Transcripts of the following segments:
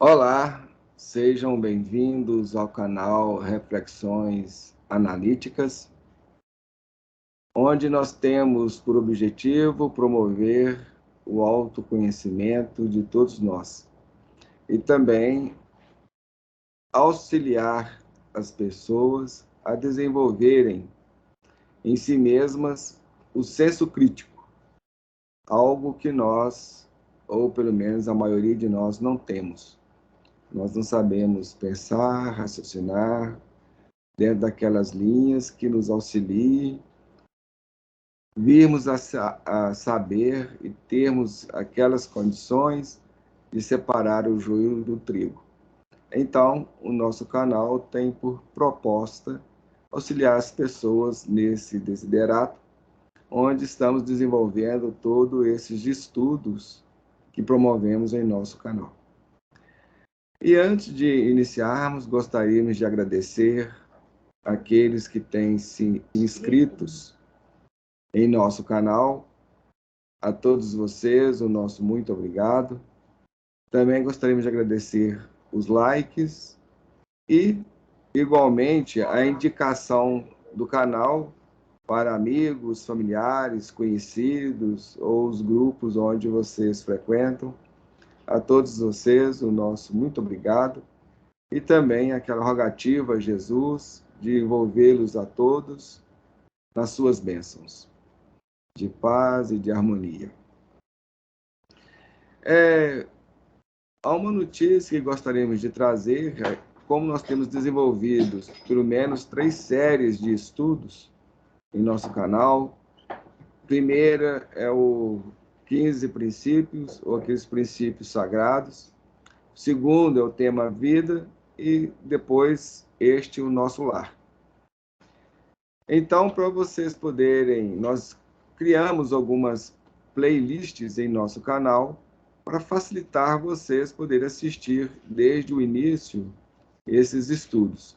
Olá, sejam bem-vindos ao canal Reflexões Analíticas, onde nós temos por objetivo promover o autoconhecimento de todos nós e também auxiliar as pessoas a desenvolverem em si mesmas o senso crítico, algo que nós, ou pelo menos a maioria de nós, não temos. Nós não sabemos pensar, raciocinar dentro daquelas linhas que nos auxiliem, virmos a saber e termos aquelas condições de separar o joio do trigo. Então, o nosso canal tem por proposta auxiliar as pessoas nesse desiderato, onde estamos desenvolvendo todos esses estudos que promovemos em nosso canal. E antes de iniciarmos, gostaríamos de agradecer aqueles que têm se inscritos em nosso canal. A todos vocês, o nosso muito obrigado. Também gostaríamos de agradecer os likes e, igualmente, a indicação do canal para amigos, familiares, conhecidos ou os grupos onde vocês frequentam. A todos vocês, o nosso muito obrigado. E também aquela rogativa a Jesus de envolvê-los a todos nas suas bênçãos de paz e de harmonia. Há uma notícia que gostaríamos de trazer, como nós temos desenvolvido pelo menos 3 séries de estudos em nosso canal. Primeira é o 15 princípios, ou aqueles princípios sagrados. Segundo é o tema vida, e depois o nosso lar. Então, para vocês poderem, nós criamos algumas playlists em nosso canal para facilitar vocês poderem assistir desde o início esses estudos.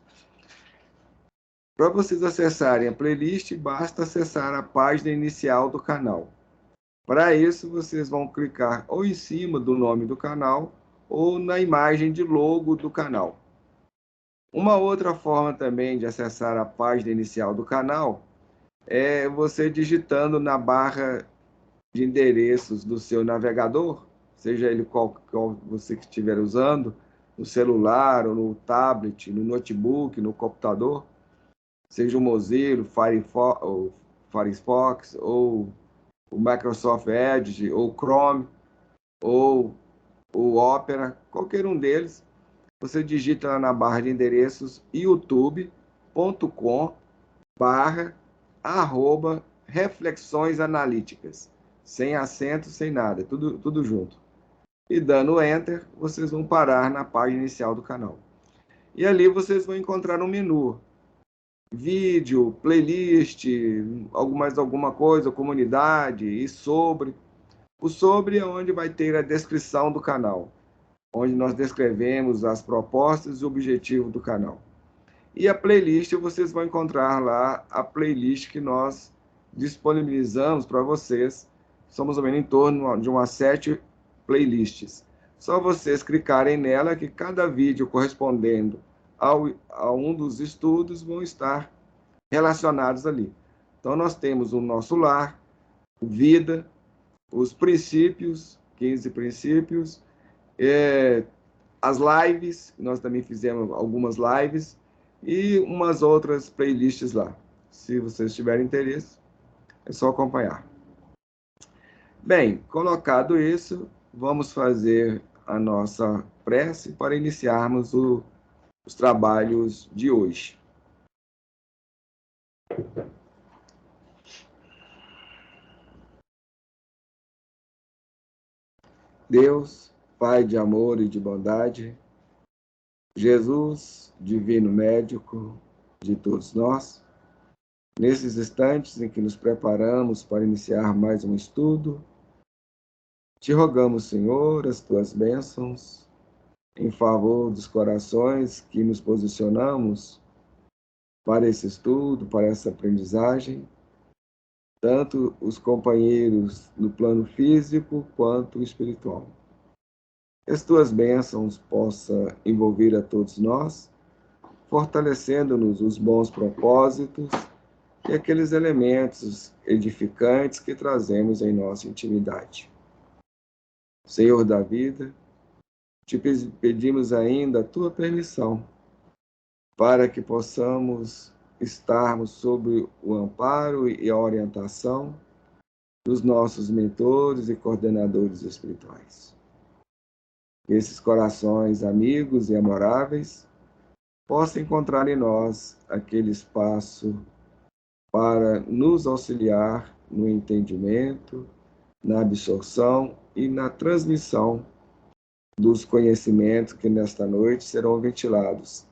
Para vocês acessarem a playlist, basta acessar a página inicial do canal. Para isso, vocês vão clicar ou em cima do nome do canal ou na imagem de logo do canal. Uma outra forma também de acessar a página inicial do canal é você digitando na barra de endereços do seu navegador, seja ele qual você que estiver usando, no celular, ou no tablet, no notebook, no computador, seja o Mozilla, o Firefox, ou o Microsoft Edge, ou o Chrome, ou o Opera, qualquer um deles, você digita lá na barra de endereços youtube.com/reflexões analíticas, sem acento, sem nada, tudo junto. E dando Enter, vocês vão parar na página inicial do canal. E ali vocês vão encontrar um menu, vídeo, playlist, alguma coisa, comunidade e sobre. O sobre é onde vai ter a descrição do canal, onde nós descrevemos as propostas e o objetivo do canal. E a playlist, vocês vão encontrar lá a playlist que nós disponibilizamos para vocês. Somos ou menos em torno de umas 7 playlists. Só vocês clicarem nela que cada vídeo correspondendo a um dos estudos vão estar relacionados ali. Então, nós temos o nosso lar, vida, os princípios, 15 princípios, as lives, nós também fizemos algumas lives, e umas outras playlists lá. Se vocês tiverem interesse, é só acompanhar. Bem, colocado isso, vamos fazer a nossa prece para iniciarmos os trabalhos de hoje. Deus, Pai de amor e de bondade, Jesus, divino médico de todos nós, nesses instantes em que nos preparamos para iniciar mais um estudo, te rogamos, Senhor, as tuas bênçãos em favor dos corações que nos posicionamos para esse estudo, para essa aprendizagem, tanto os companheiros no plano físico quanto espiritual. que as tuas bênçãos possam envolver a todos nós, fortalecendo-nos os bons propósitos e aqueles elementos edificantes que trazemos em nossa intimidade. Senhor da vida, te pedimos ainda a tua permissão para que possamos estarmos sob o amparo e a orientação dos nossos mentores e coordenadores espirituais. Que esses corações amigos e amoráveis possam encontrar em nós aquele espaço para nos auxiliar no entendimento, na absorção e na transmissão dos conhecimentos que nesta noite serão ventilados,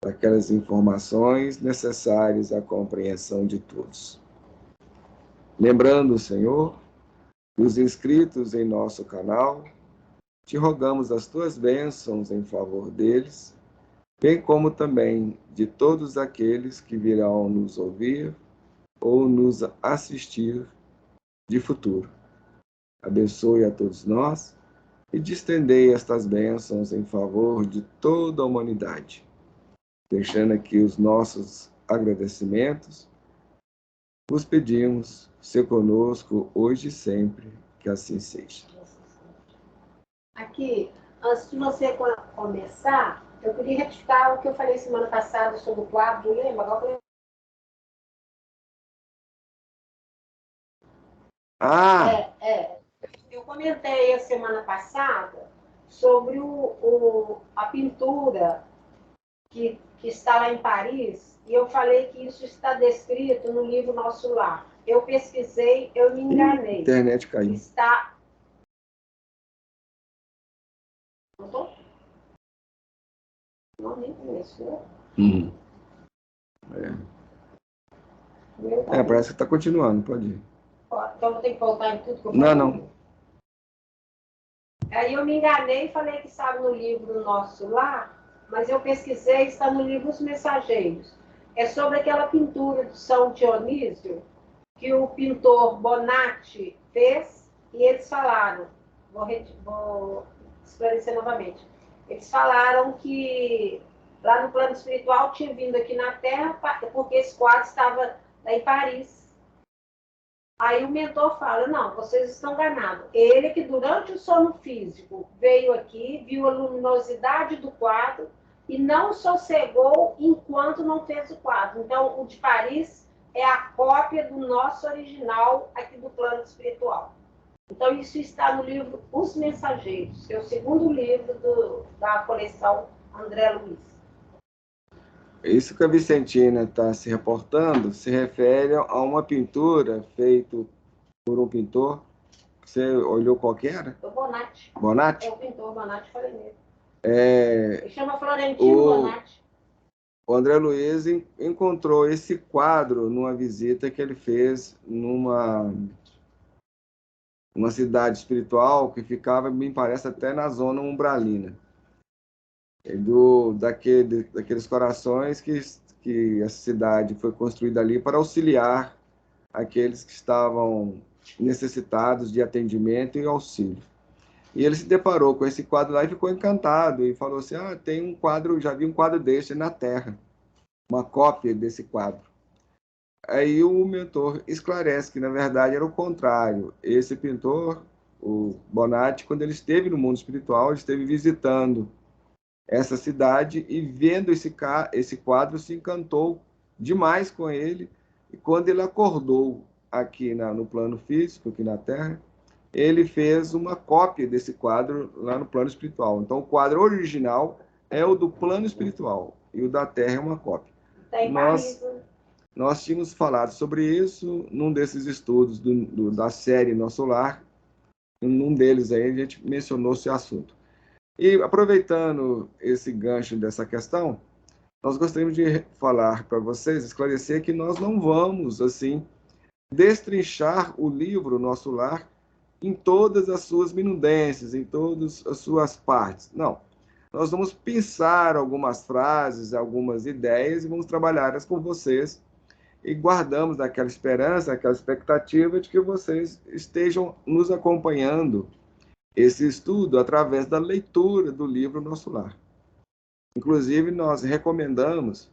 daquelas informações necessárias à compreensão de todos. Lembrando, Senhor, os inscritos em nosso canal, te rogamos as tuas bênçãos em favor deles, bem como também de todos aqueles que virão nos ouvir ou nos assistir de futuro. Abençoe a todos nós e distendei estas bênçãos em favor de toda a humanidade. Deixando aqui os nossos agradecimentos, vos pedimos, ser conosco hoje e sempre, que assim seja. Aqui, antes de você começar, eu queria retificar o que eu falei semana passada sobre o quadro, lembra? Agora eu comentei a semana passada sobre a pintura que está lá em Paris, e eu falei que isso está descrito no livro Nosso Lar. Eu pesquisei, eu me enganei. A internet caiu. Está... Não, nem começou. Parece que está continuando, pode ir. Então eu tenho que voltar em tudo que eu falei? Não. Aí eu me enganei e falei que estava no livro Nosso Lar, mas eu pesquisei, está no livro Os Mensageiros. É sobre aquela pintura de São Dionísio que o pintor Bonatti fez, e eles falaram, vou esclarecer novamente, eles falaram que lá no plano espiritual tinha vindo aqui na Terra, porque esse quadro estava lá em Paris. Aí o mentor fala, não, vocês estão enganados. Ele que durante o sono físico veio aqui, viu a luminosidade do quadro e não sossegou enquanto não fez o quadro. Então, o de Paris é a cópia do nosso original aqui do plano espiritual. Então, isso está no livro Os Mensageiros, seu segundo livro da coleção André Luiz. Isso que a Vicentina está se reportando se refere a uma pintura feita por um pintor. Você olhou qual que era? O Bonatti. Bonatti? É o pintor Bonatti, falei mesmo. Ele chama Florentino Bonatti. O André Luiz encontrou esse quadro numa visita que ele fez numa cidade espiritual que ficava, me parece, até na zona umbralina. Daqueles corações que essa cidade foi construída ali para auxiliar aqueles que estavam necessitados de atendimento e auxílio. E ele se deparou com esse quadro lá e ficou encantado e falou assim, tem um quadro, já vi um quadro desse na Terra, uma cópia desse quadro. Aí o mentor esclarece que, na verdade, era o contrário. Esse pintor, o Bonatti, quando ele esteve no mundo espiritual, ele esteve visitando essa cidade e vendo esse quadro, se encantou demais com ele. E quando ele acordou aqui no plano físico, aqui na Terra, ele fez uma cópia desse quadro lá no plano espiritual. Então, o quadro original é o do plano espiritual e o da Terra é uma cópia. Nós tínhamos falado sobre isso num desses estudos da série Nosso Lar. Num deles aí a gente mencionou esse assunto. E aproveitando esse gancho dessa questão, nós gostaríamos de falar para vocês, esclarecer que nós não vamos, assim, destrinchar o livro Nosso Lar em todas as suas minudências, em todas as suas partes. Não. Nós vamos pensar algumas frases, algumas ideias e vamos trabalhá-las com vocês e guardamos aquela esperança, aquela expectativa de que vocês estejam nos acompanhando esse estudo através da leitura do livro Nosso Lar. Inclusive, nós recomendamos,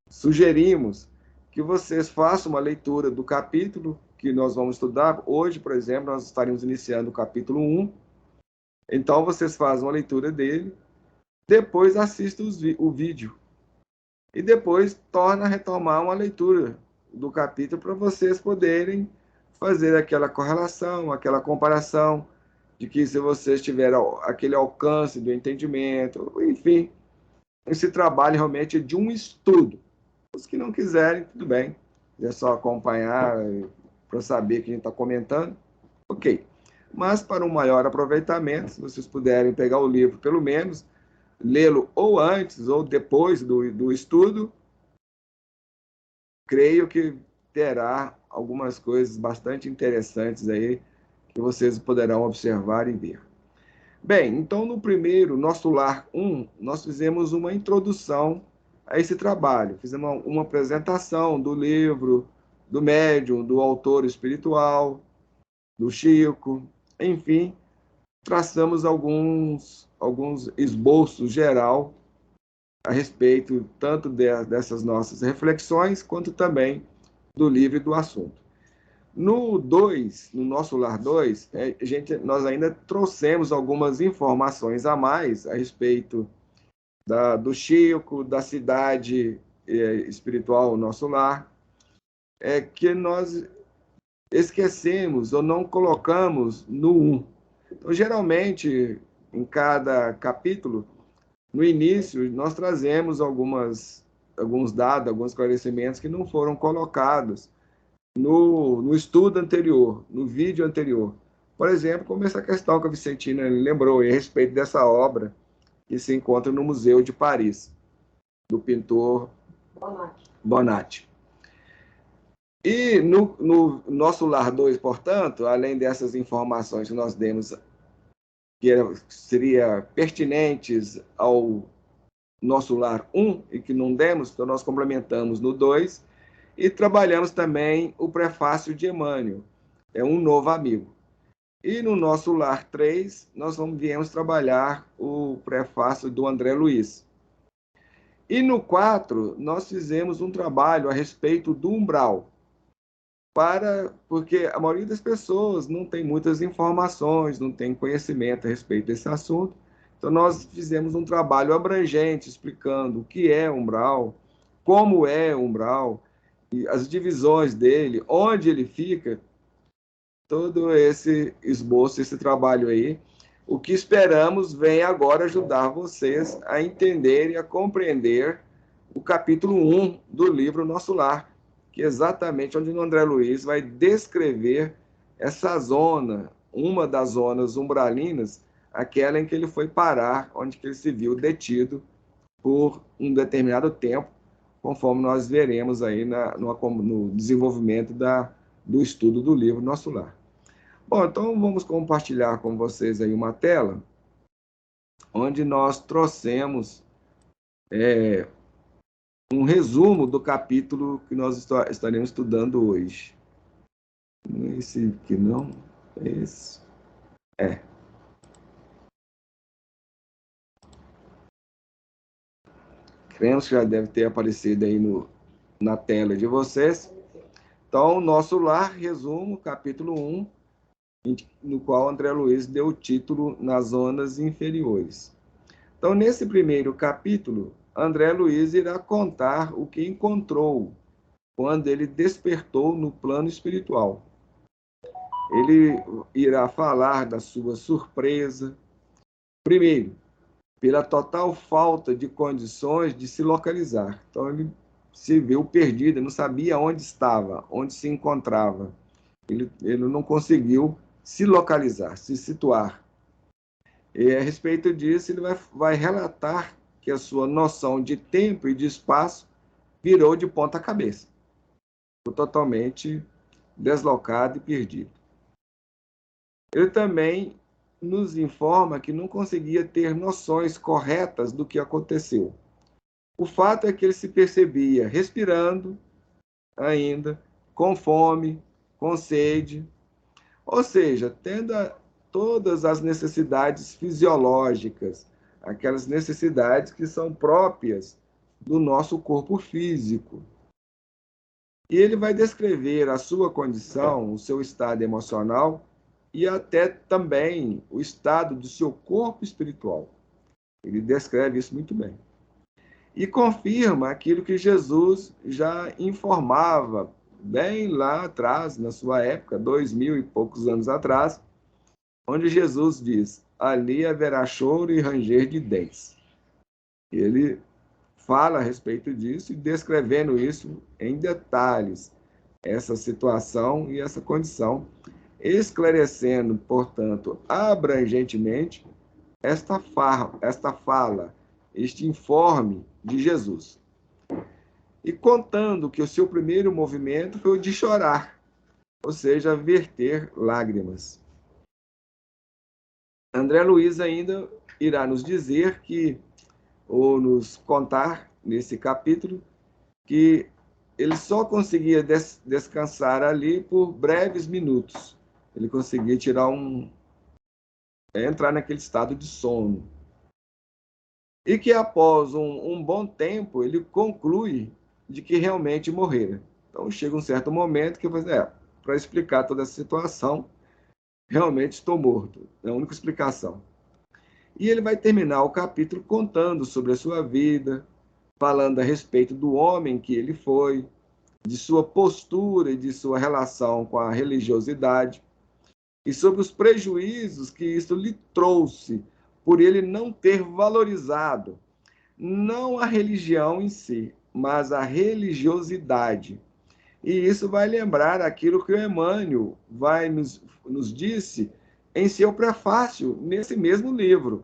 sugerimos que vocês façam uma leitura do capítulo que nós vamos estudar. Hoje, por exemplo, nós estaremos iniciando o capítulo 1. Então, vocês fazem uma leitura dele, depois assistam o vídeo. E depois torna a retomar uma leitura do capítulo para vocês poderem fazer aquela correlação, aquela comparação, de que se vocês tiverem aquele alcance do entendimento, enfim, esse trabalho realmente é de um estudo. Os que não quiserem, tudo bem, é só acompanhar para saber que a gente está comentando, ok. Mas para um maior aproveitamento, se vocês puderem pegar o livro, pelo menos, lê-lo ou antes ou depois do estudo, creio que terá algumas coisas bastante interessantes aí que vocês poderão observar e ver. Bem, então no primeiro, Nosso Lar 1, nós fizemos uma introdução a esse trabalho. Fizemos uma apresentação do livro, do médium, do autor espiritual, do Chico, enfim, traçamos alguns esboços geral a respeito tanto dessas nossas reflexões, quanto também do livro e do assunto. No 2, no Nosso Lar 2, nós ainda trouxemos algumas informações a mais a respeito do Chico, da cidade espiritual Nosso Lar, que nós esquecemos ou não colocamos no 1. Então, geralmente, em cada capítulo, no início, nós trazemos alguns dados, alguns esclarecimentos que não foram colocados no estudo anterior, no vídeo anterior. Por exemplo, como essa questão que a Vicentina lembrou a respeito dessa obra que se encontra no Museu de Paris, do pintor Bonatti. E no Nosso Lar 2, portanto, além dessas informações que nós demos, que seriam pertinentes ao Nosso Lar 1 e que não demos, então nós complementamos no 2, e trabalhamos também o prefácio de Emmanuel, um novo amigo. E no Nosso Lar 3, nós viemos trabalhar o prefácio do André Luiz. E no 4, nós fizemos um trabalho a respeito do umbral, porque a maioria das pessoas não tem muitas informações, não tem conhecimento a respeito desse assunto. Então, nós fizemos um trabalho abrangente, explicando o que é umbral, como é umbral, as divisões dele, onde ele fica, todo esse esboço, esse trabalho aí. O que esperamos vem agora ajudar vocês a entender e a compreender o capítulo 1 do livro Nosso Lar, que é exatamente onde o André Luiz vai descrever essa zona, uma das zonas umbralinas, aquela em que ele foi parar, onde que ele se viu detido por um determinado tempo, conforme nós veremos aí no desenvolvimento do estudo do livro Nosso Lar. Bom, então vamos compartilhar com vocês aí uma tela, onde nós trouxemos um resumo do capítulo que nós estaremos estudando hoje. Esse aqui não, esse. Cremos que já deve ter aparecido aí na tela de vocês. Então, Nosso Lar, resumo, capítulo 1, no qual André Luiz deu o título Nas Zonas Inferiores. Então, nesse primeiro capítulo, André Luiz irá contar o que encontrou quando ele despertou no plano espiritual. Ele irá falar da sua surpresa, primeiro, pela total falta de condições de se localizar. Então, ele se viu perdido, não sabia onde estava, onde se encontrava. Ele não conseguiu se localizar, se situar. E a respeito disso, ele vai relatar que a sua noção de tempo e de espaço virou de ponta cabeça. Ficou totalmente deslocado e perdido. Ele também nos informa que não conseguia ter noções corretas do que aconteceu. O fato é que ele se percebia respirando ainda, com fome, com sede, ou seja, tendo todas as necessidades fisiológicas, aquelas necessidades que são próprias do nosso corpo físico. E ele vai descrever a sua condição, o seu estado emocional e até também o estado do seu corpo espiritual. Ele descreve isso muito bem. E confirma aquilo que Jesus já informava bem lá atrás, na sua época, 2000 e poucos anos atrás, onde Jesus diz: ali haverá choro e ranger de dentes. Ele fala a respeito disso e descrevendo isso em detalhes, essa situação e essa condição, esclarecendo, portanto, abrangentemente esta fala, este informe de Jesus. E contando que o seu primeiro movimento foi o de chorar, ou seja, verter lágrimas. André Luiz ainda irá nos dizer que, ou nos contar nesse capítulo, que ele só conseguia descansar ali por breves minutos. Ele conseguia entrar naquele estado de sono. E que após um bom tempo, ele conclui de que realmente morrera. Então chega um certo momento que para explicar toda essa situação, realmente estou morto. É a única explicação. E ele vai terminar o capítulo contando sobre a sua vida, falando a respeito do homem que ele foi, de sua postura e de sua relação com a religiosidade, e sobre os prejuízos que isso lhe trouxe por ele não ter valorizado não a religião em si, mas a religiosidade. E isso vai lembrar aquilo que o Emmanuel nos disse em seu prefácio, nesse mesmo livro,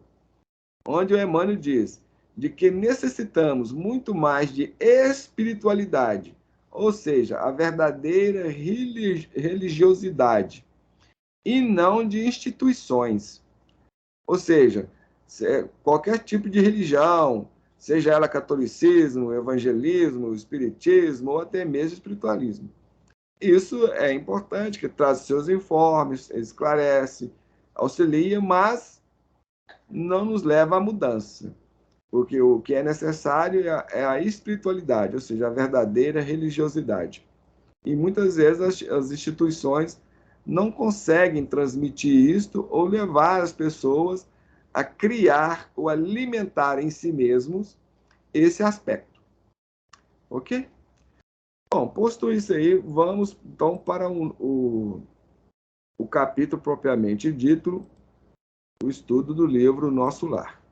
onde o Emmanuel diz de que necessitamos muito mais de espiritualidade, ou seja, a verdadeira religiosidade, e não de instituições. Ou seja, qualquer tipo de religião, seja ela catolicismo, evangelismo, espiritismo ou até mesmo espiritualismo. Isso é importante, que traz seus informes, esclarece, auxilia, mas não nos leva à mudança, porque o que é necessário é a espiritualidade, ou seja, a verdadeira religiosidade. E muitas vezes as instituições não conseguem transmitir isto ou levar as pessoas a criar ou alimentar em si mesmos esse aspecto. Ok? Bom, posto isso aí, vamos então para o capítulo propriamente dito, o estudo do livro Nosso Lar.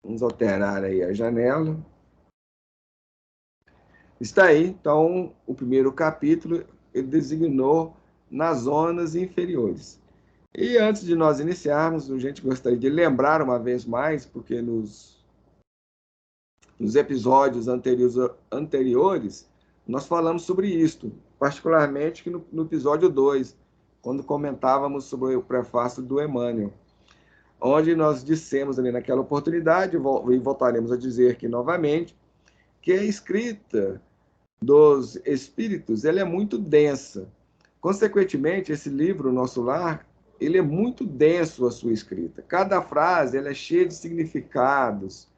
Vamos alterar aí a janela. Está aí, então, o primeiro capítulo, ele designou nas zonas inferiores. E antes de nós iniciarmos, a gente gostaria de lembrar uma vez mais, porque nos episódios anteriores, nós falamos sobre isto, particularmente no episódio 2, quando comentávamos sobre o prefácio do Emmanuel, onde nós dissemos ali naquela oportunidade, e voltaremos a dizer aqui novamente, que a escrita dos espíritos ela é muito densa. Consequentemente, esse livro, Nosso Lar, ele é muito denso a sua escrita. Cada frase ela é cheia de significados,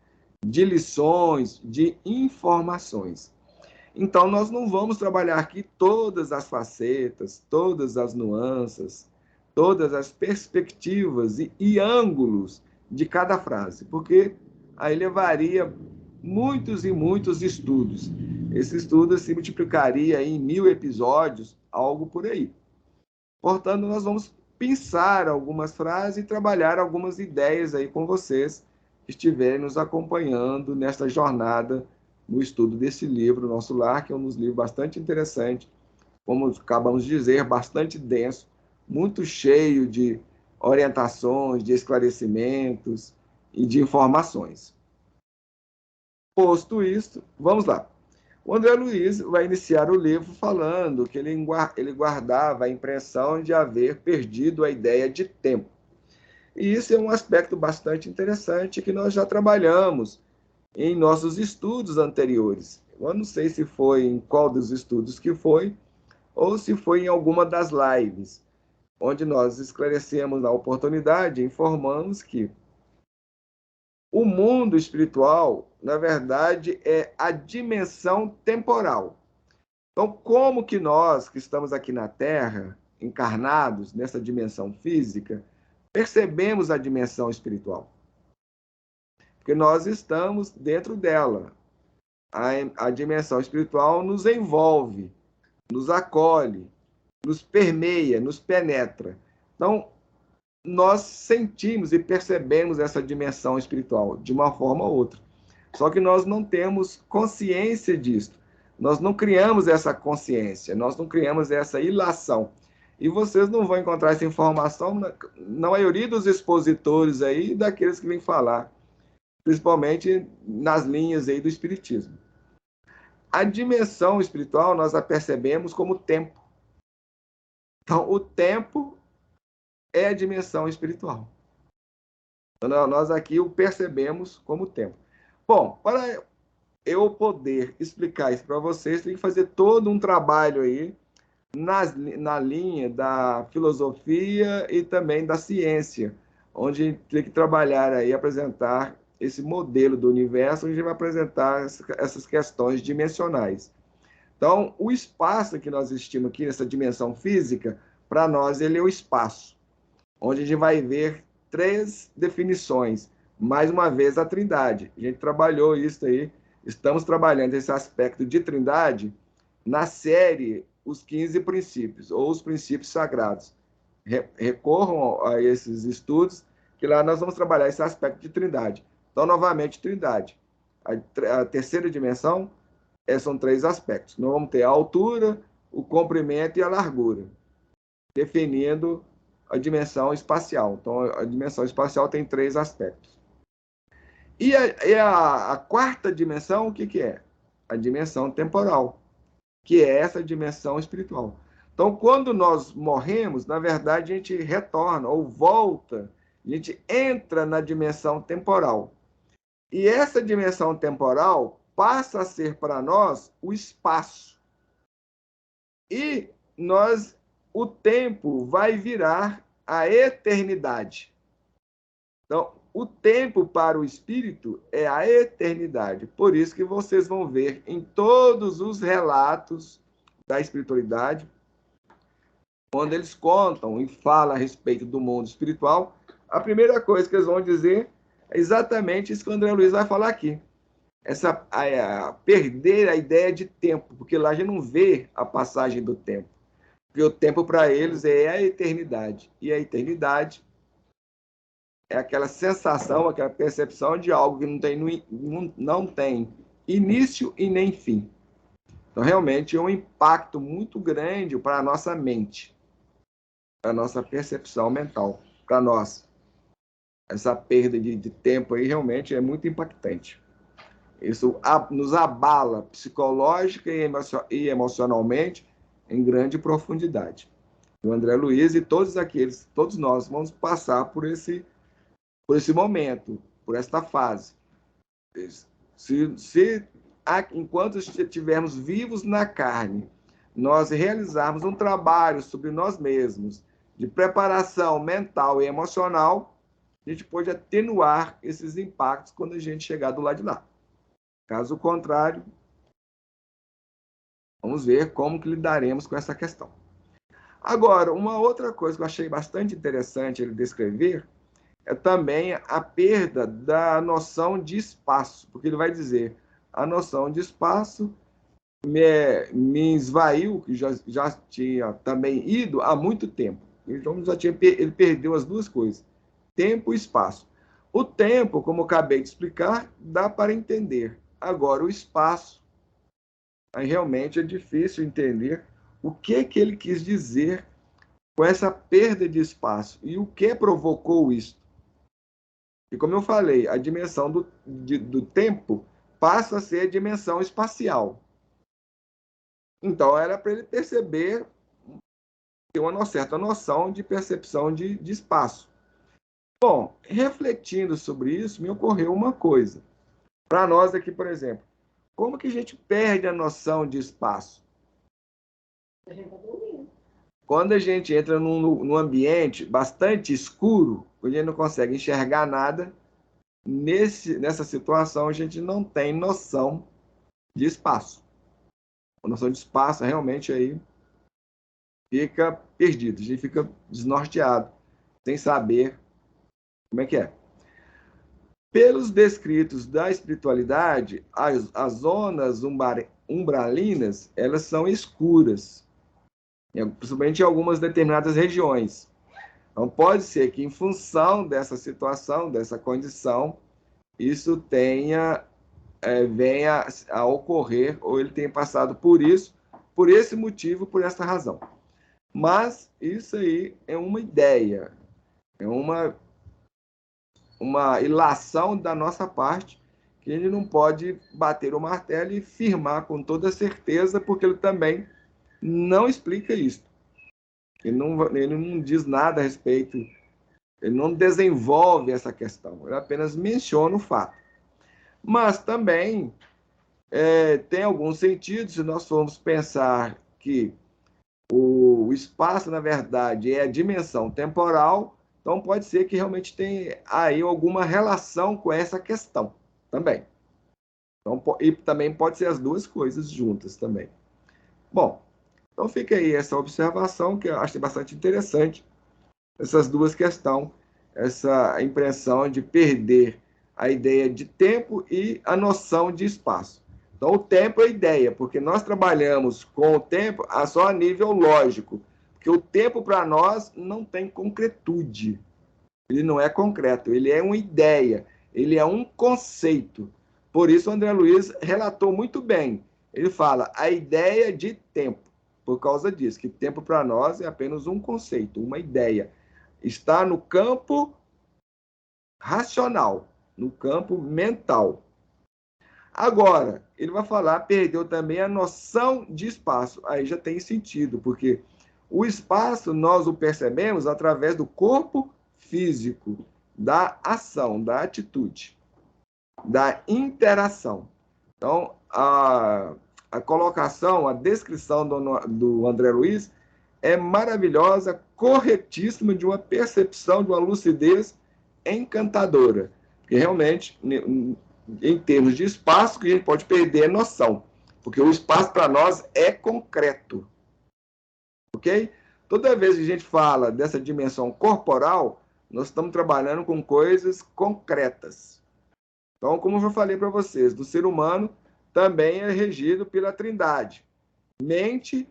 de lições, de informações. Então, nós não vamos trabalhar aqui todas as facetas, todas as nuances, todas as perspectivas e ângulos de cada frase, porque aí levaria muitos e muitos estudos. Esse estudo se multiplicaria em 1000 episódios, algo por aí. Portanto, nós vamos pensar algumas frases e trabalhar algumas ideias aí com vocês que estiverem nos acompanhando nesta jornada no estudo desse livro, Nosso Lar, que é um dos livros bastante interessante, como acabamos de dizer, bastante denso, muito cheio de orientações, de esclarecimentos e de informações. Posto isto, vamos lá. O André Luiz vai iniciar o livro falando que ele guardava a impressão de haver perdido a ideia de tempo. E isso é um aspecto bastante interessante que nós já trabalhamos em nossos estudos anteriores. Eu não sei se foi em qual dos estudos que foi, ou se foi em alguma das lives, onde nós esclarecemos na oportunidade, informamos que o mundo espiritual, na verdade, é a dimensão temporal. Então, como que nós, que estamos aqui na Terra, encarnados nessa dimensão física, percebemos a dimensão espiritual? Porque nós estamos dentro dela. A dimensão espiritual nos envolve, nos acolhe, nos permeia, nos penetra. Então, nós sentimos e percebemos essa dimensão espiritual de uma forma ou outra. Só que nós não temos consciência disso. Nós não criamos essa consciência, nós não criamos essa ilação. E vocês não vão encontrar essa informação na maioria dos expositores aí, daqueles que vêm falar, principalmente nas linhas aí do Espiritismo. A dimensão espiritual nós a percebemos como tempo. Então, o tempo é a dimensão espiritual. Então, nós aqui o percebemos como tempo. Bom, para eu poder explicar isso para vocês, tem que fazer todo um trabalho aí na linha da filosofia e também da ciência, onde tem que trabalhar aí, apresentar esse modelo do universo, onde a gente vai apresentar essas questões dimensionais. Então, o espaço que nós existimos aqui, nessa dimensão física, para nós ele é o espaço, onde a gente vai ver 3 definições. Mais uma vez, a trindade. A gente trabalhou isso aí, estamos trabalhando esse aspecto de trindade na série Os 15 Princípios, ou os Princípios Sagrados. Recorram a esses estudos, que lá nós vamos trabalhar esse aspecto de trindade. Então, novamente, trindade. A terceira dimensão são 3 aspectos. Nós vamos ter a altura, o comprimento e a largura, definindo a dimensão espacial. Então, a dimensão espacial tem 3 aspectos. E a quarta dimensão, o que é? A dimensão temporal, que é essa dimensão espiritual. Então, quando nós morremos, na verdade, a gente retorna ou volta, a gente entra na dimensão temporal. E essa dimensão temporal passa a ser para nós o espaço. E o tempo vai virar a eternidade. Então, o tempo para o espírito é a eternidade. Por isso que vocês vão ver em todos os relatos da espiritualidade, quando eles contam e falam a respeito do mundo espiritual, a primeira coisa que eles vão dizer é exatamente isso que o André Luiz vai falar aqui. Perder a ideia de tempo, porque lá a gente não vê a passagem do tempo. Porque o tempo para eles é a eternidade. E a eternidade é aquela sensação, aquela percepção de algo que não tem início e nem fim. Então, realmente, é um impacto muito grande para a nossa mente, para a nossa percepção mental, para nós. Essa perda de tempo aí realmente é muito impactante. Isso nos abala psicológica e emocionalmente em grande profundidade. O André Luiz e todos nós vamos passar por esse momento, por esta fase. Enquanto estivermos vivos na carne, nós realizarmos um trabalho sobre nós mesmos, de preparação mental e emocional, a gente pode atenuar esses impactos quando a gente chegar do lado de lá. Caso contrário, vamos ver como que lidaremos com essa questão. Agora, uma outra coisa que eu achei bastante interessante ele descrever é também a perda da noção de espaço, porque ele vai dizer, a noção de espaço me esvaiu, que já tinha também ido há muito tempo. Então, ele perdeu as duas coisas, tempo e espaço. O tempo, como eu acabei de explicar, dá para entender. Agora, o espaço, aí realmente é difícil entender o que ele quis dizer com essa perda de espaço e o que provocou isso. E como eu falei, a dimensão do tempo passa a ser a dimensão espacial. Então, era para ele perceber, ter uma certa noção de percepção de espaço. Bom, refletindo sobre isso, me ocorreu uma coisa. Para nós aqui, por exemplo, como que a gente perde a noção de espaço? A gente está dormindo. Quando a gente entra num ambiente bastante escuro, onde a gente não consegue enxergar nada, nessa situação a gente não tem noção de espaço. A noção de espaço realmente aí fica perdido, a gente fica desnorteado, sem saber como é que é. Pelos descritos da espiritualidade, as zonas umbralinas, elas são escuras, principalmente em algumas determinadas regiões. Então, pode ser que, em função dessa situação, dessa condição, isso venha a ocorrer, ou ele tenha passado por isso, por esse motivo, por essa razão. Mas isso aí é uma ideia, é uma ilação da nossa parte, que ele não pode bater o martelo e firmar com toda certeza, porque ele também não explica isso. Ele não diz nada a respeito, ele não desenvolve essa questão, ele apenas menciona o fato. Mas também tem algum sentido, se nós formos pensar que o espaço, na verdade, é a dimensão temporal, então pode ser que realmente tenha aí alguma relação com essa questão também. Então, e também pode ser as duas coisas juntas também. Bom, então fica aí essa observação que eu acho bastante interessante, essas duas questões, essa impressão de perder a ideia de tempo e a noção de espaço. Então, o tempo é a ideia, porque nós trabalhamos com o tempo só a nível lógico, porque o tempo para nós não tem concretude, ele não é concreto, ele é uma ideia, ele é um conceito. Por isso, o André Luiz relatou muito bem. Ele fala a ideia de tempo, por causa disso, que tempo para nós é apenas um conceito, uma ideia. Está no campo racional, no campo mental. Agora, ele vai falar, perdeu também a noção de espaço. Aí já tem sentido, porque o espaço nós o percebemos através do corpo físico, da ação, da atitude, da interação. Então, a colocação, a descrição do André Luiz é maravilhosa, corretíssima, de uma percepção, de uma lucidez encantadora. Porque realmente, em termos de espaço, que a gente pode perder a noção. Porque o espaço para nós é concreto. Ok? Toda vez que a gente fala dessa dimensão corporal, nós estamos trabalhando com coisas concretas. Então, como eu já falei para vocês, do ser humano também é regido pela trindade: mente,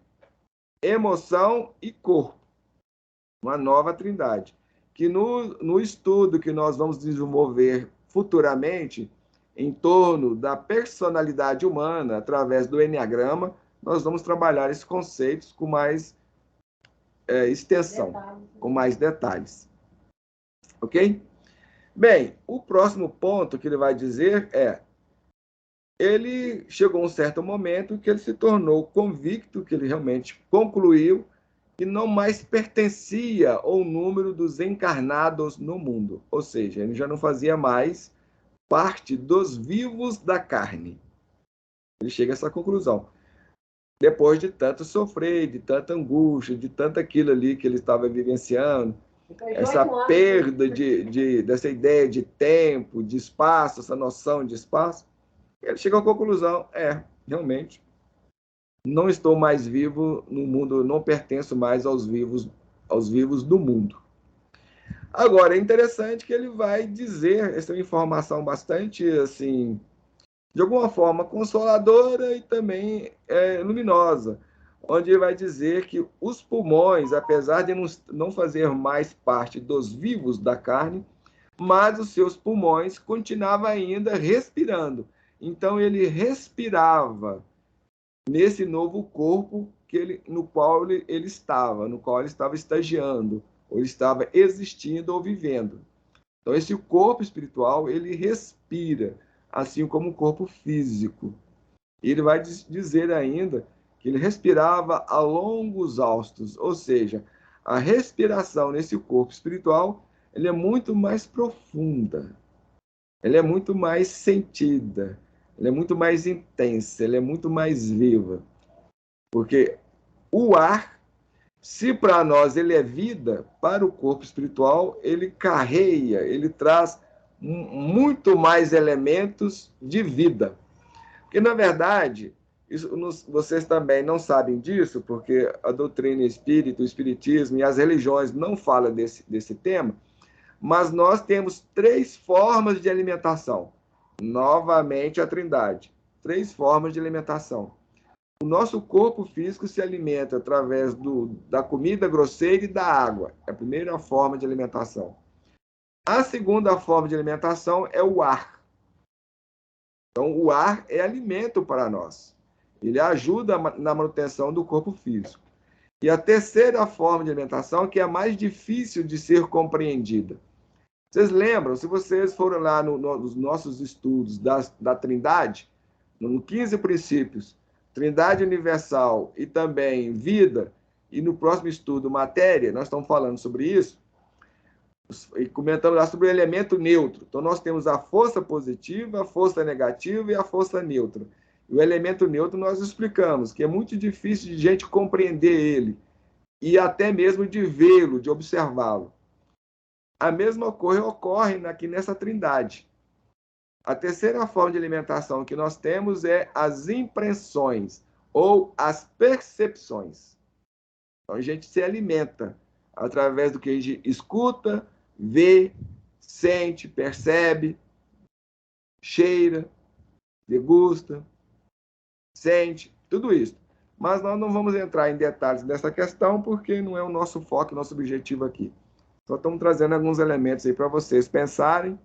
emoção e corpo. Uma nova trindade. Que no estudo que nós vamos desenvolver futuramente, em torno da personalidade humana, através do Enneagrama, nós vamos trabalhar esses conceitos com mais extensão, com mais detalhes. Ok? Bem, o próximo ponto que ele vai dizer ele chegou a um certo momento que ele se tornou convicto, que ele realmente concluiu que não mais pertencia ao número dos encarnados no mundo. Ou seja, ele já não fazia mais parte dos vivos da carne. Ele chega a essa conclusão. Depois de tanto sofrer, de tanta angústia, de tanto aquilo ali que ele estava vivenciando, essa perda dessa ideia de tempo, de espaço, essa noção de espaço, ele chega à conclusão, realmente, não estou mais vivo no mundo, não pertenço mais aos vivos do mundo. Agora, é interessante que ele vai dizer, essa é uma informação bastante, assim, de alguma forma consoladora e também luminosa, onde ele vai dizer que os pulmões, apesar de não fazer mais parte dos vivos da carne, mas os seus pulmões continuavam ainda respirando. Então, ele respirava nesse novo corpo no qual ele estava, no qual ele estava estagiando, ou ele estava existindo ou vivendo. Então, esse corpo espiritual, ele respira, assim como o corpo físico. E ele vai dizer ainda que ele respirava a longos haustos, ou seja, a respiração nesse corpo espiritual, ele é muito mais profunda, ela é muito mais sentida, ela é muito mais intensa, ela é muito mais viva. Porque o ar Se para nós ele é vida, para o corpo espiritual ele carrega, ele traz muito mais elementos de vida. Porque, na verdade, vocês também não sabem disso, porque a doutrina espírita, o espiritismo e as religiões não falam desse tema, mas nós temos 3 formas de alimentação. Novamente a Trindade. 3 formas de alimentação. O nosso corpo físico se alimenta através da comida grosseira e da água. É a primeira forma de alimentação. A segunda forma de alimentação é o ar. Então, o ar é alimento para nós. Ele ajuda na manutenção do corpo físico. E a terceira forma de alimentação, que é a mais difícil de ser compreendida. Vocês lembram, se vocês foram lá nos nossos estudos da Trindade, no 15 princípios, Trindade Universal e também vida, e no próximo estudo, matéria, nós estamos falando sobre isso, e comentando lá sobre o elemento neutro. Então, nós temos a força positiva, a força negativa e a força neutra. E o elemento neutro nós explicamos, que é muito difícil de gente compreender ele, e até mesmo de vê-lo, de observá-lo. A mesma coisa ocorre aqui nessa Trindade. A terceira forma de alimentação que nós temos é as impressões ou as percepções. Então, a gente se alimenta através do que a gente escuta, vê, sente, percebe, cheira, degusta, sente, tudo isso. Mas nós não vamos entrar em detalhes dessa questão porque não é o nosso foco, nosso objetivo aqui. Só estamos trazendo alguns elementos aí para vocês pensarem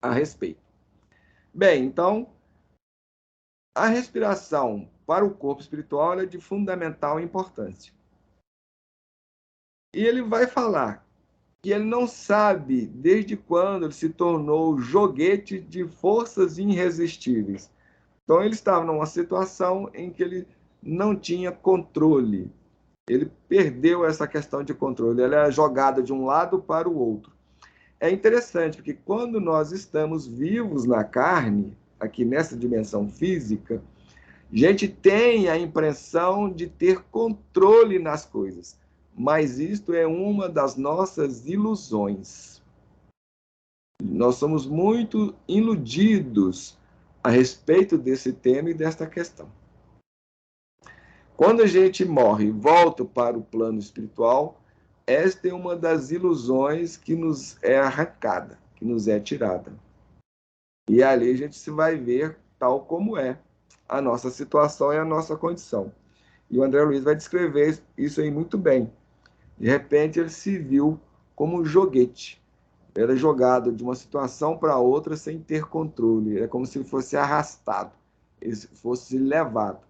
a respeito. Bem, então, a respiração para o corpo espiritual é de fundamental importância. E ele vai falar que ele não sabe desde quando ele se tornou joguete de forças irresistíveis. Então, ele estava numa situação em que ele não tinha controle. Ele perdeu essa questão de controle. Ele é jogado de um lado para o outro. É interessante, porque quando nós estamos vivos na carne, aqui nessa dimensão física, a gente tem a impressão de ter controle nas coisas. Mas isto é uma das nossas ilusões. Nós somos muito iludidos a respeito desse tema e desta questão. Quando a gente morre e volta para o plano espiritual, esta é uma das ilusões que nos é arrancada, que nos é tirada. E ali a gente se vai ver tal como é a nossa situação e a nossa condição. E o André Luiz vai descrever isso aí muito bem. De repente ele se viu como um joguete. Era jogado de uma situação para outra sem ter controle. É como se ele fosse arrastado, ele fosse levado.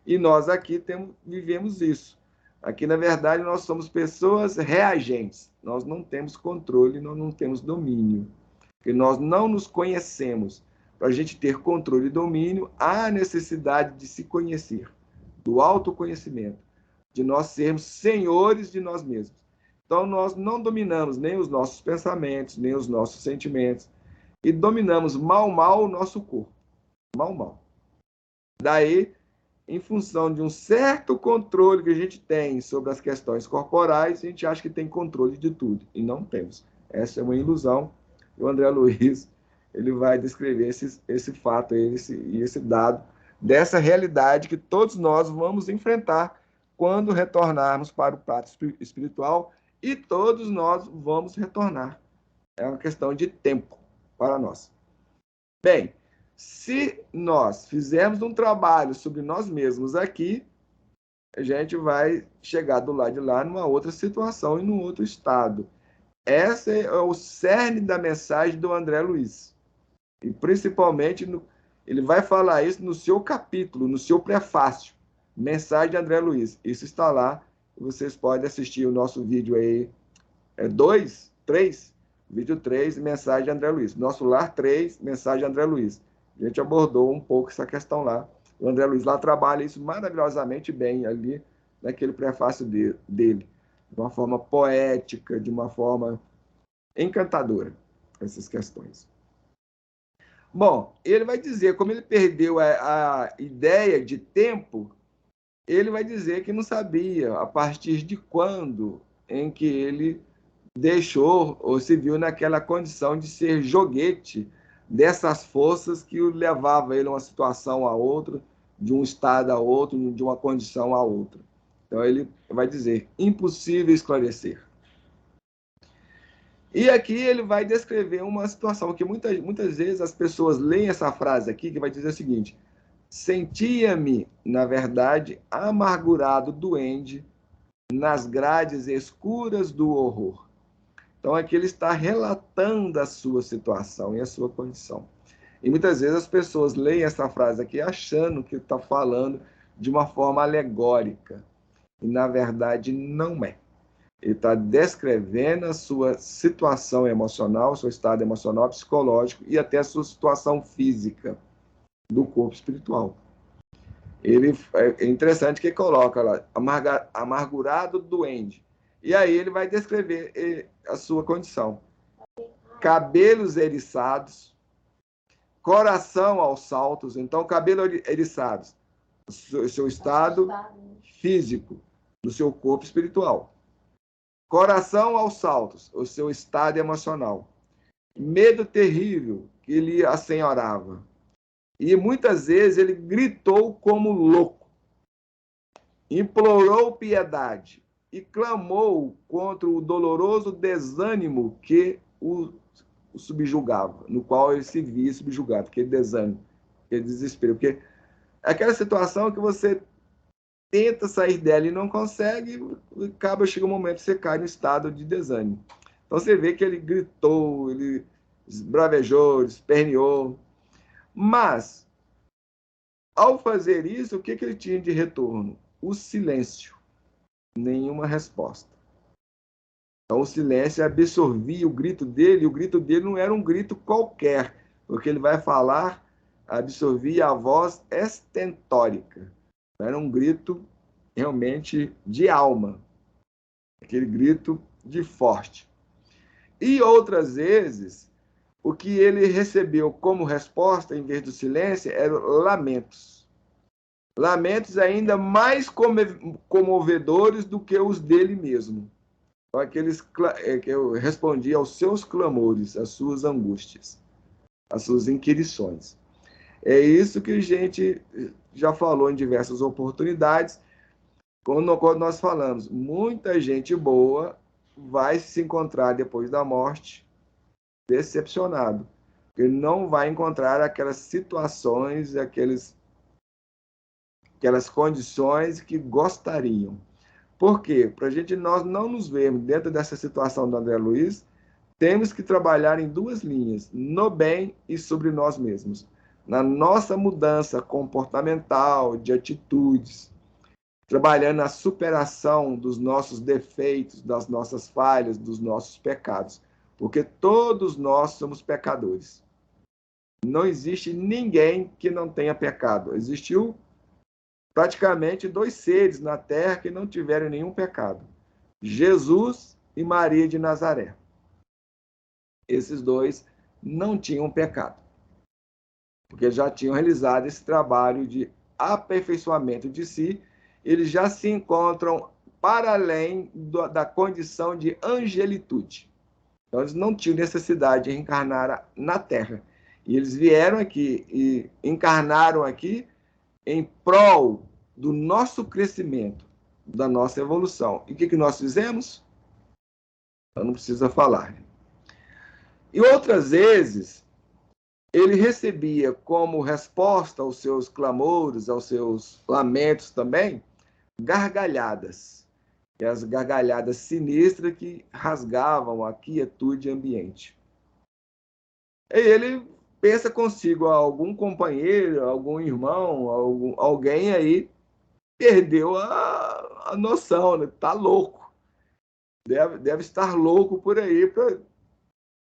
E nós aqui vivemos isso. Aqui, na verdade, nós somos pessoas reagentes. Nós não temos controle, nós não temos domínio. Porque nós não nos conhecemos. Para a gente ter controle e domínio, há necessidade de se conhecer, do autoconhecimento, de nós sermos senhores de nós mesmos. Então, nós não dominamos nem os nossos pensamentos, nem os nossos sentimentos, e dominamos mal o nosso corpo. Mal. Daí, em função de um certo controle que a gente tem sobre as questões corporais, a gente acha que tem controle de tudo, e não temos. Essa é uma ilusão. O André Luiz ele vai descrever esse fato, esse dado, dessa realidade que todos nós vamos enfrentar quando retornarmos para o prato espiritual, e todos nós vamos retornar. É uma questão de tempo para nós. Bem, se nós fizermos um trabalho sobre nós mesmos aqui, a gente vai chegar do lado de lá numa outra situação e num outro estado. Esse é o cerne da mensagem do André Luiz. E principalmente, ele vai falar isso no seu capítulo, no seu prefácio, Mensagem de André Luiz. Isso está lá, vocês podem assistir o nosso vídeo aí, 3, vídeo 3, Mensagem de André Luiz. Nosso Lar 3, Mensagem de André Luiz. A gente abordou um pouco essa questão lá. O André Luiz lá trabalha isso maravilhosamente bem ali, naquele prefácio dele, de uma forma poética, de uma forma encantadora, essas questões. Bom, ele vai dizer como ele perdeu a ideia de tempo, ele vai dizer que não sabia a partir de quando em que ele deixou ou se viu naquela condição de ser joguete dessas forças que o levava ele a uma situação a outra, de um estado a outro, de uma condição a outra. Então ele vai dizer, impossível esclarecer. E aqui ele vai descrever uma situação que muitas vezes as pessoas leem essa frase aqui, que vai dizer o seguinte: sentia-me, na verdade, amargurado, doente, nas grades escuras do horror. Então aqui ele está relatando a sua situação e a sua condição. E muitas vezes as pessoas leem essa frase aqui achando que está falando de uma forma alegórica. E na verdade não é. Ele está descrevendo a sua situação emocional, seu estado emocional, psicológico e até a sua situação física do corpo espiritual. Ele, é interessante que ele coloca lá, amargurado, doente. E aí ele vai descrever a sua condição. Cabelos eriçados, coração aos saltos. Então, cabelo eriçados, o seu estado físico, do seu corpo espiritual. Coração aos saltos, o seu estado emocional. Medo terrível que lhe assenhorava. E muitas vezes ele gritou como louco. Implorou piedade e clamou contra o doloroso desânimo que o subjugava, no qual ele se via subjugado, aquele desânimo, aquele desespero. Porque é aquela situação que você tenta sair dela e não consegue, acaba, chega um momento que você cai no estado de desânimo. Então você vê que ele gritou, ele esbravejou, esperneou. Mas, ao fazer isso, o que ele tinha de retorno? O silêncio. Nenhuma resposta. Então o silêncio absorvia o grito dele, e o grito dele não era um grito qualquer, porque ele vai falar, absorvia a voz estentórica. Era um grito realmente de alma, aquele grito de forte. E outras vezes, o que ele recebeu como resposta, em vez do silêncio, eram lamentos. Lamentos ainda mais comovedores do que os dele mesmo. Então, aqueles que eu respondia aos seus clamores, às suas angústias, às suas inquirições. É isso que a gente já falou em diversas oportunidades, quando nós falamos, muita gente boa vai se encontrar depois da morte decepcionado. Ele não vai encontrar aquelas situações, aquelas condições que gostariam. Por quê? Para nós não nos vermos dentro dessa situação do André Luiz, temos que trabalhar em duas linhas, no bem e sobre nós mesmos. Na nossa mudança comportamental, de atitudes, trabalhando na superação dos nossos defeitos, das nossas falhas, dos nossos pecados. Porque todos nós somos pecadores. Não existe ninguém que não tenha pecado. Existiu praticamente dois seres na Terra que não tiveram nenhum pecado. Jesus e Maria de Nazaré. Esses dois não tinham pecado. Porque já tinham realizado esse trabalho de aperfeiçoamento de si, eles já se encontram para além da condição de angelitude. Então, eles não tinham necessidade de reencarnar na Terra. E eles vieram aqui e encarnaram aqui em prol do nosso crescimento, da nossa evolução. E o que nós fizemos? Eu não preciso falar. E outras vezes, ele recebia como resposta aos seus clamores, aos seus lamentos também, gargalhadas. E as gargalhadas sinistras que rasgavam a quietude ambiente. E ele pensa consigo, algum companheiro, algum irmão, alguém aí perdeu a noção, né? Tá louco. Deve estar louco por aí para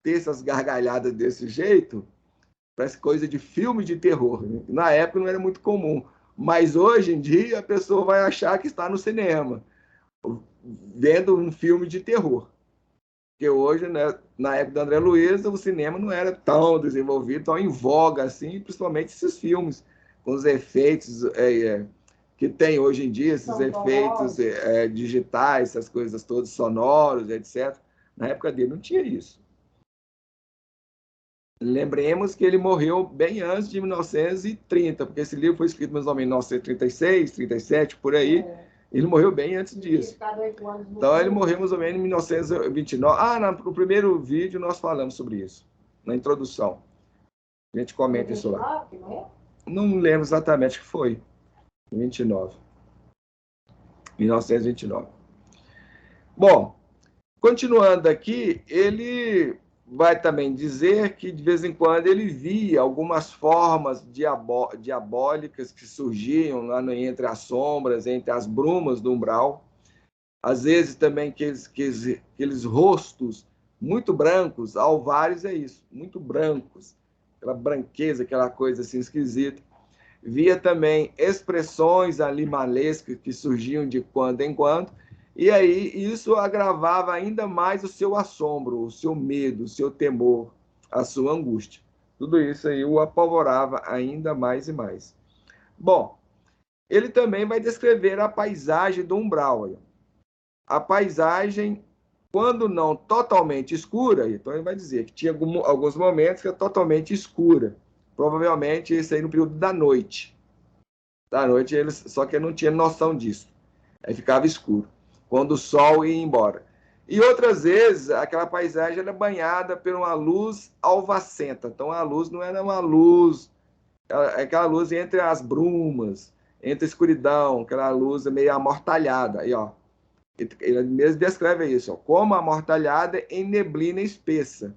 ter essas gargalhadas desse jeito. Parece coisa de filme de terror. Né? Na época não era muito comum. Mas hoje em dia a pessoa vai achar que está no cinema, vendo um filme de terror. Porque hoje, né, na época do André Luiz, o cinema não era tão desenvolvido, tão em voga assim, principalmente esses filmes, com os efeitos que tem hoje em dia, esses São efeitos digitais, essas coisas todas, sonoros, etc. Na época dele não tinha isso. Lembremos que ele morreu bem antes de 1930, porque esse livro foi escrito mais ou menos em 1936, 37, por aí. Ele morreu bem antes disso. Então, ele morreu mais ou menos em 1929. No primeiro vídeo nós falamos sobre isso, na introdução. A gente comenta isso lá. Não lembro exatamente o que foi. 1929. Bom, continuando aqui, ele vai também dizer que, de vez em quando, ele via algumas formas diabólicas que surgiam lá entre as sombras, entre as brumas do umbral. Às vezes também aqueles rostos muito brancos, alvares é isso, muito brancos, aquela branqueza, aquela coisa assim esquisita. Via também expressões animalescas que surgiam de quando em quando, e aí isso agravava ainda mais o seu assombro, o seu medo, o seu temor, a sua angústia. Tudo isso aí o apavorava ainda mais e mais. Bom, ele também vai descrever a paisagem do umbral. A paisagem, quando não totalmente escura, então ele vai dizer que tinha alguns momentos que é totalmente escura. Provavelmente isso aí no período da noite. Só que ele não tinha noção disso. Aí ficava escuro, quando o sol ia embora. E outras vezes, aquela paisagem era banhada por uma luz alvacenta. Então, a luz não era uma luz, aquela luz entre as brumas, entre a escuridão, aquela luz meio amortalhada. Aí, ó, ele mesmo descreve isso, ó, como amortalhada em neblina espessa,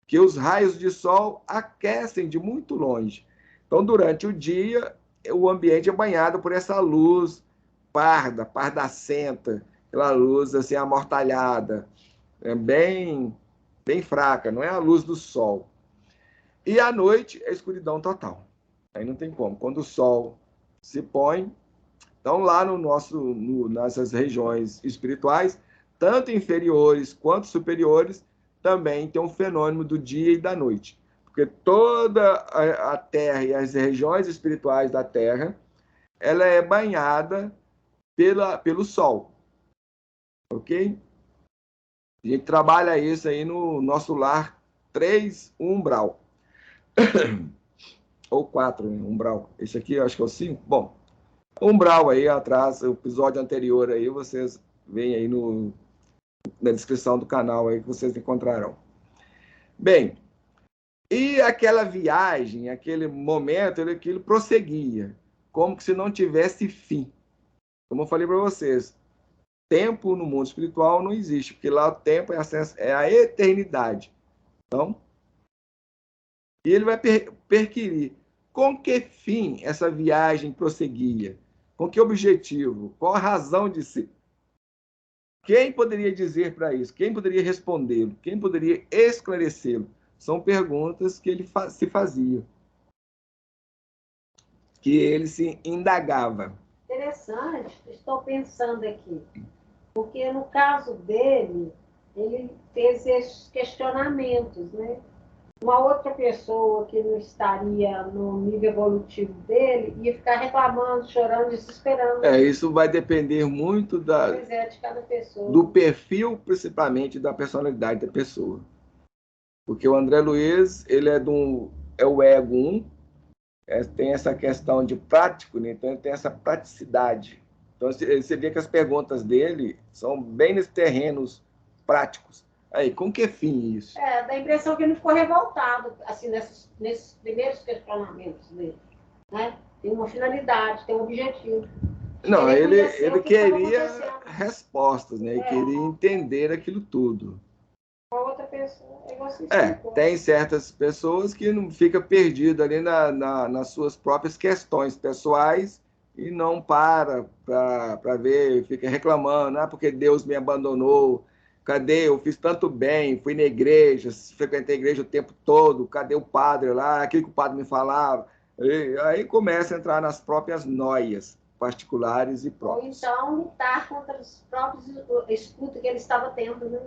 que os raios de sol aquecem de muito longe. Então, durante o dia, o ambiente é banhado por essa luz pardacenta, aquela luz assim amortalhada, bem fraca, não é a luz do sol. E à noite é escuridão total. Aí não tem como. Quando o sol se põe, então lá nessas regiões espirituais, tanto inferiores quanto superiores, também tem um fenômeno do dia e da noite. Porque toda a Terra e as regiões espirituais da Terra, ela é banhada pelo Sol. Ok? A gente trabalha isso aí no nosso lar 3 umbral. Ou 4, né? Umbral. Esse aqui eu acho que é o 5. Bom, umbral aí atrás, o episódio anterior aí, vocês veem aí na descrição do canal aí que vocês encontrarão. Bem, e aquela viagem, aquele momento, aquilo prosseguia, como se não tivesse fim. Como eu falei para vocês, tempo no mundo espiritual não existe, porque lá o tempo é a eternidade. Então, e ele vai perquirir com que fim essa viagem prosseguia, com que objetivo, qual a razão de ser. Quem poderia dizer para isso? Quem poderia respondê-lo? Quem poderia esclarecê-lo? São perguntas que ele se fazia, que ele se indagava. Interessante, estou pensando aqui, porque no caso dele, ele fez esses questionamentos, né? Uma outra pessoa que não estaria no nível evolutivo dele ia ficar reclamando, chorando, desesperando. Isso vai depender muito de cada pessoa. Do perfil, principalmente, da personalidade da pessoa. Porque o André Luiz, ele é o ego 1, tem essa questão de prático, né? Então ele tem essa praticidade. Então você vê que as perguntas dele são bem nesses terrenos práticos. Aí, com que fim isso? Dá a impressão que ele ficou revoltado, assim, nesses primeiros questionamentos dele. Né? Tem uma finalidade, tem um objetivo. Não, ele queria respostas, né? Ele queria entender aquilo tudo. A outra pessoa é você. Tem certas pessoas que não fica perdido ali nas suas próprias questões pessoais e não para ver, fica reclamando, porque Deus me abandonou, cadê? Eu fiz tanto bem, fui na igreja, frequentei a igreja o tempo todo, cadê o padre lá? Aquilo que o padre me falava. E aí começa a entrar nas próprias noias particulares e próprias. Ou então lutar contra os próprios escuta que ele estava tendo, né?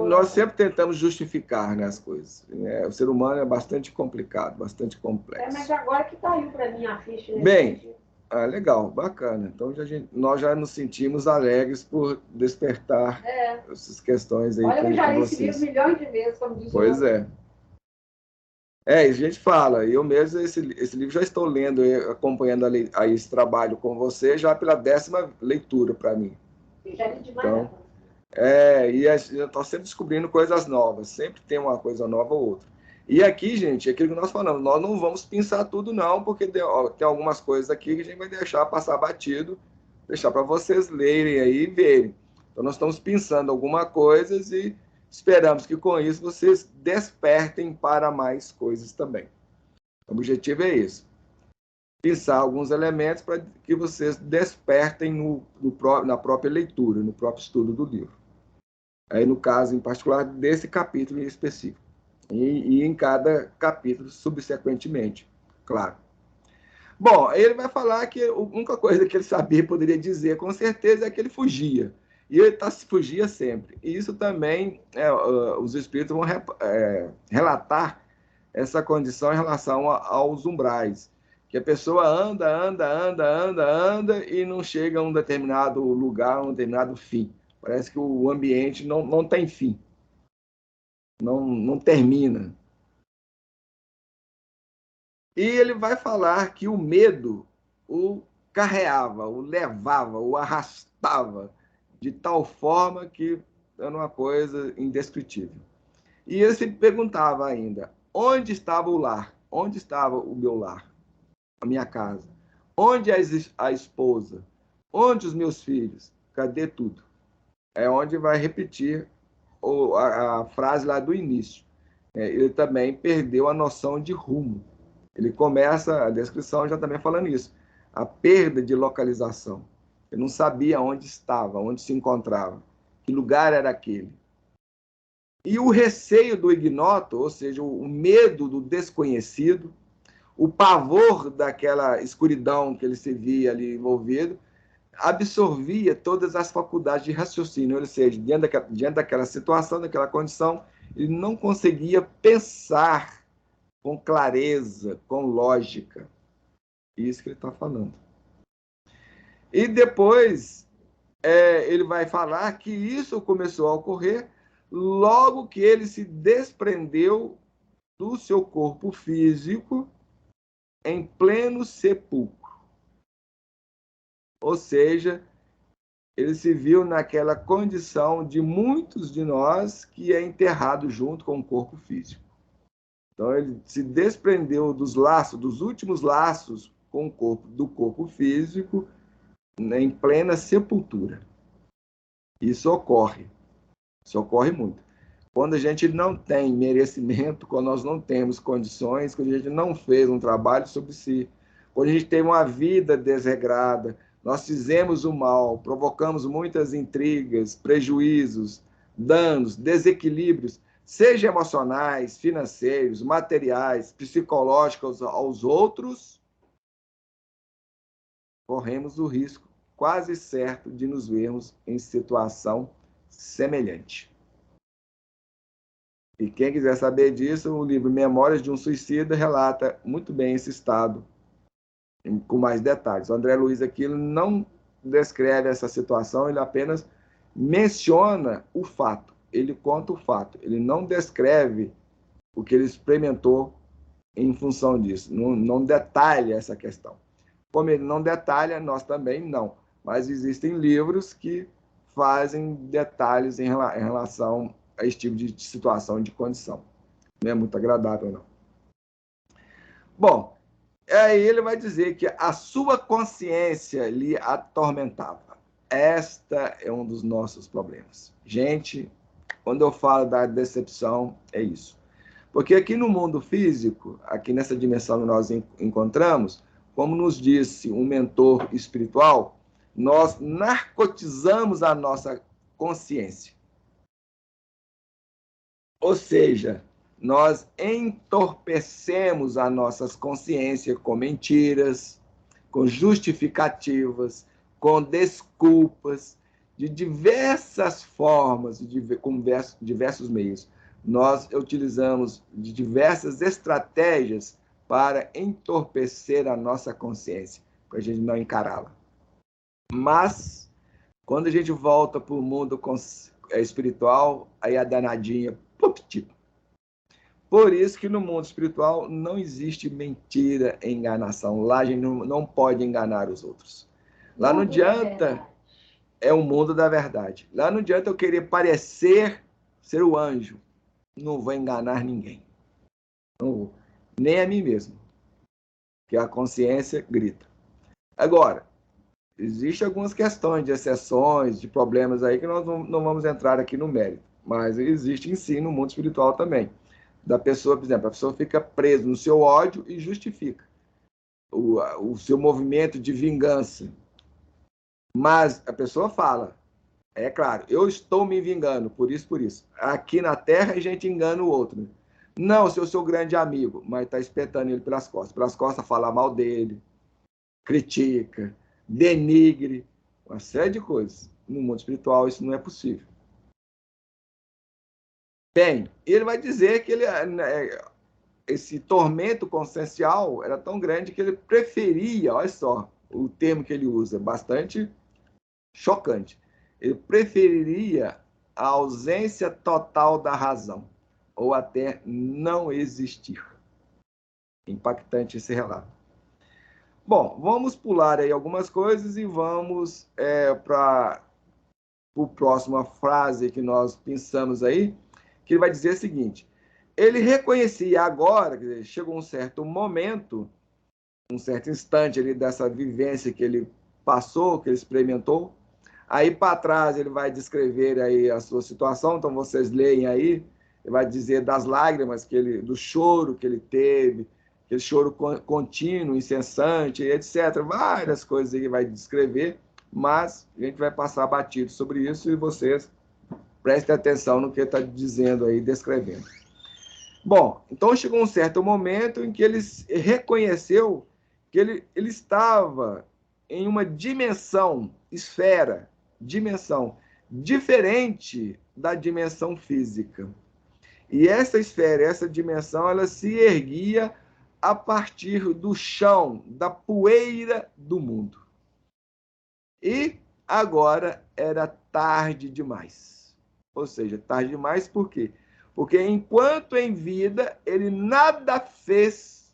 Nós sempre tentamos justificar, né, as coisas. O ser humano é bastante complicado, bastante complexo. Mas agora que caiu para mim a ficha. Bem, Ah, legal, bacana. Então nós já nos sentimos alegres por despertar essas questões aí Olha que eu já com li esse livro vocês. milhões de vezes, como diz o Pois outro. é. É, isso a gente fala. Eu mesmo, esse livro já estou lendo, acompanhando aí esse trabalho com você, já pela 10ª leitura para mim. Eu já li demais da Então, conta. e eu estou sempre descobrindo coisas novas, sempre tem uma coisa nova ou outra. E aqui, gente, é aquilo que nós falamos, nós não vamos pensar tudo não, porque tem algumas coisas aqui que a gente vai deixar passar batido, deixar para vocês lerem aí e verem. Então, nós estamos pensando algumas coisas e esperamos que com isso vocês despertem para mais coisas também. O objetivo é isso. Pensar alguns elementos para que vocês despertem na própria leitura, no próprio estudo do livro. Aí, no caso, em particular, desse capítulo em específico. E em cada capítulo, subsequentemente, claro. Bom, ele vai falar que a única coisa que ele sabia, poderia dizer com certeza, é que ele fugia. E ele fugia sempre. E isso também, os espíritos vão relatar essa condição em relação aos umbrais. Que a pessoa anda e não chega a um determinado lugar, a um determinado fim. Parece que o ambiente não tem fim, não termina. E ele vai falar que o medo o carreava, o levava, o arrastava, de tal forma que era uma coisa indescritível. E ele se perguntava ainda, onde estava o lar? Onde estava o meu lar? A minha casa? Onde a esposa? Onde os meus filhos? Cadê tudo? É onde vai repetir a frase lá do início. Ele também perdeu a noção de rumo. Ele começa a descrição já também falando isso. A perda de localização. Ele não sabia onde estava, onde se encontrava, que lugar era aquele. E o receio do ignoto, ou seja, o medo do desconhecido, o pavor daquela escuridão que ele se via ali envolvido, absorvia todas as faculdades de raciocínio, ou seja, diante daquela situação, daquela condição, ele não conseguia pensar com clareza, com lógica. Isso que ele está falando. E depois ele vai falar que isso começou a ocorrer logo que ele se desprendeu do seu corpo físico em pleno sepulcro. Ou seja, ele se viu naquela condição de muitos de nós que é enterrado junto com o corpo físico. Então ele se desprendeu dos laços, dos últimos laços com o corpo, do corpo físico, em plena sepultura. Isso ocorre muito. Quando a gente não tem merecimento, quando nós não temos condições, quando a gente não fez um trabalho sobre si, quando a gente tem uma vida desregrada, nós fizemos o mal, provocamos muitas intrigas, prejuízos, danos, desequilíbrios, seja emocionais, financeiros, materiais, psicológicos aos outros, corremos o risco quase certo de nos vermos em situação semelhante. E quem quiser saber disso, o livro Memórias de um Suicida relata muito bem esse estado, com mais detalhes. O André Luiz aqui não descreve essa situação, ele apenas menciona o fato, ele conta o fato, ele não descreve o que ele experimentou em função disso, não detalha essa questão. Como ele não detalha, nós também não. Mas existem livros que fazem detalhes em relação a esse tipo de situação, de condição. Não é muito agradável, não. Bom, aí ele vai dizer que a sua consciência lhe atormentava. Esta é um dos nossos problemas. Gente, quando eu falo da decepção, é isso. Porque aqui no mundo físico, aqui nessa dimensão que nós encontramos, como nos disse um mentor espiritual, nós narcotizamos a nossa consciência. Ou seja, nós entorpecemos a nossa consciência com mentiras, com justificativas, com desculpas, de diversas formas, com diversos meios. Nós utilizamos de diversas estratégias para entorpecer a nossa consciência, para a gente não encará-la. Mas, quando a gente volta para o mundo espiritual, aí a danadinha, tipo. Por isso que no mundo espiritual não existe mentira e enganação. Lá a gente não pode enganar os outros. Lá não adianta, é o mundo da verdade. Lá não adianta eu querer parecer ser o anjo. Não vou enganar ninguém. Não vou. Nem a mim mesmo. Que a consciência grita. Agora, existem algumas questões de exceções, de problemas aí que nós não vamos entrar aqui no mérito. Mas existe em si no mundo espiritual também. Da pessoa, por exemplo, a pessoa fica presa no seu ódio e justifica o seu movimento de vingança. Mas a pessoa fala, é claro, eu estou me vingando, por isso, por isso. Aqui na Terra a gente engana o outro. Não, se eu sou grande amigo, mas está espetando ele pelas costas. Pelas costas fala mal dele, critica, denigre, uma série de coisas. No mundo espiritual isso não é possível. Bem, ele vai dizer que esse tormento consciencial era tão grande que ele preferia, olha só o termo que ele usa, bastante chocante. Ele preferiria a ausência total da razão, ou até não existir. Impactante esse relato. Bom, vamos pular aí algumas coisas e vamos para a próxima frase que nós pensamos aí, que ele vai dizer o seguinte: ele reconhecia agora, quer dizer, chegou um certo momento, um certo instante ali dessa vivência que ele passou, que ele experimentou. Aí para trás ele vai descrever aí a sua situação, então vocês leem aí, ele vai dizer das lágrimas do choro que ele teve, aquele choro contínuo, incessante, etc. Várias coisas que ele vai descrever, mas a gente vai passar batido sobre isso e vocês prestem atenção no que ele está dizendo aí, descrevendo. Bom, então chegou um certo momento em que ele reconheceu que ele estava em uma dimensão diferente da dimensão física. E essa esfera, essa dimensão, ela se erguia a partir do chão, da poeira do mundo. E agora era tarde demais. Ou seja, tarde demais por quê? Porque enquanto em vida, ele nada fez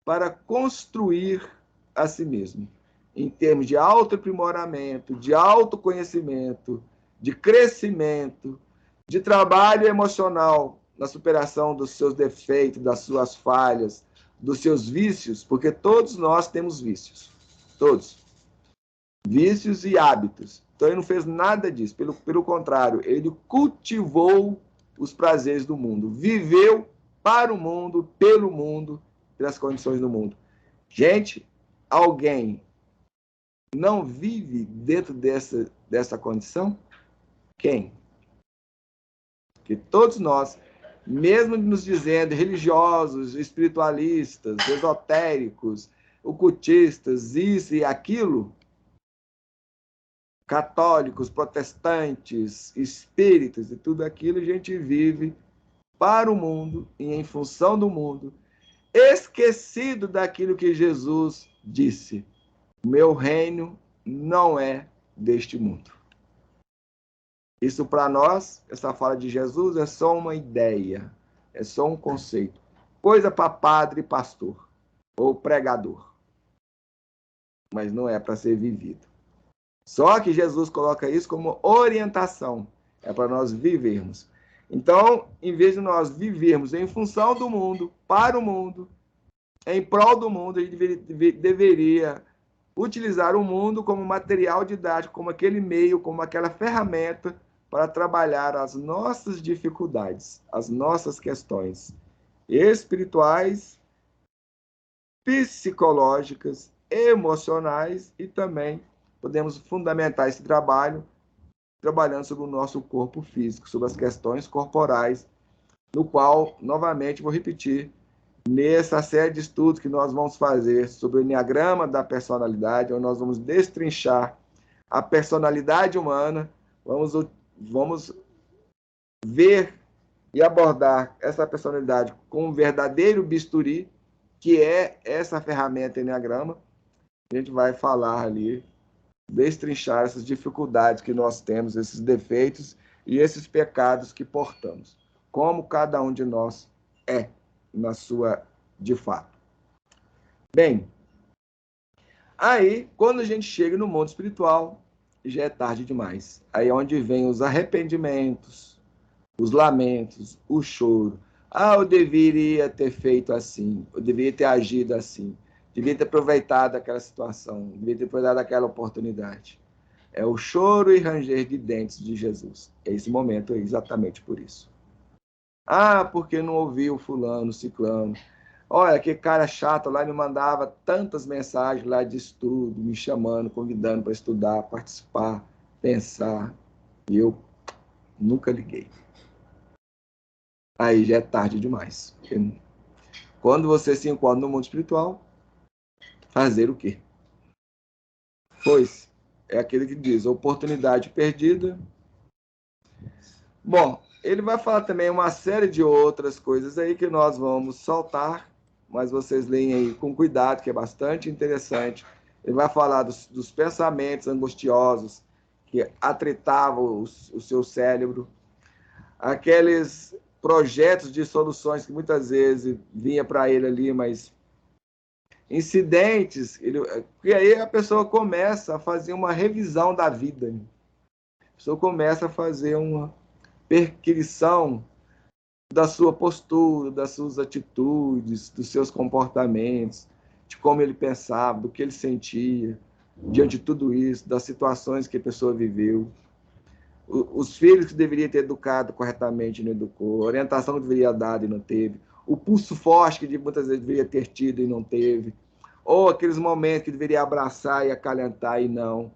para construir a si mesmo, em termos de autoaprimoramento, de autoconhecimento, de crescimento, de trabalho emocional na superação dos seus defeitos, das suas falhas, dos seus vícios, porque todos nós temos vícios. Todos. Vícios e hábitos. Então ele não fez nada disso. Pelo contrário, ele cultivou os prazeres do mundo. Viveu para o mundo, pelo mundo, pelas condições do mundo. Gente, alguém não vive dentro dessa condição? Quem? Porque todos nós, mesmo nos dizendo religiosos, espiritualistas, esotéricos, ocultistas, isso e aquilo, católicos, protestantes, espíritas e tudo aquilo, a gente vive para o mundo e em função do mundo, esquecido daquilo que Jesus disse: meu reino não é deste mundo. Isso para nós, essa fala de Jesus é só uma ideia, é só um conceito, coisa para padre e pastor ou pregador, mas não é para ser vivido. Só que Jesus coloca isso como orientação, é para nós vivermos. Então, em vez de nós vivermos em função do mundo, para o mundo, em prol do mundo, a gente deveria utilizar o mundo como material didático, como aquele meio, como aquela ferramenta para trabalhar as nossas dificuldades, as nossas questões espirituais, psicológicas, emocionais e também podemos fundamentar esse trabalho trabalhando sobre o nosso corpo físico, sobre as questões corporais, no qual, novamente, vou repetir, nessa série de estudos que nós vamos fazer sobre o Enneagrama da personalidade, onde nós vamos destrinchar a personalidade humana, vamos ver e abordar essa personalidade com um verdadeiro bisturi, que é essa ferramenta Enneagrama, a gente vai falar ali, destrinchar essas dificuldades que nós temos, esses defeitos e esses pecados que portamos. Como cada um de nós é na sua de fato. Bem, aí, quando a gente chega no mundo espiritual, já é tarde demais. Aí é onde vem os arrependimentos, os lamentos, o choro. Ah, eu deveria ter feito assim, eu deveria ter agido assim, devia ter aproveitado aquela situação, devia ter aproveitado aquela oportunidade. É o choro e ranger de dentes de Jesus. É esse momento aí, exatamente por isso. Ah, porque não ouviu fulano, ciclano. Olha, que cara chato lá, me mandava tantas mensagens lá de estudo, me chamando, convidando para estudar, participar, pensar. E eu nunca liguei. Aí já é tarde demais. Quando você se encontra no mundo espiritual, fazer o quê? Pois é aquele que diz, oportunidade perdida. Bom, ele vai falar também uma série de outras coisas aí que nós vamos soltar, mas vocês leem aí com cuidado, que é bastante interessante. Ele vai falar dos pensamentos angustiosos que atritavam o seu cérebro, aqueles projetos de soluções que muitas vezes vinha para ele ali, mas incidentes, e aí a pessoa começa a fazer uma revisão da vida. Né? A pessoa começa a fazer uma perquisição da sua postura, das suas atitudes, dos seus comportamentos, de como ele pensava, do que ele sentia, diante de tudo isso, das situações que a pessoa viveu. Os filhos que deveria ter educado corretamente não educou, a orientação que deveria dar e não teve, o pulso forte que muitas vezes deveria ter tido e não teve, ou aqueles momentos que deveria abraçar e acalentar e não.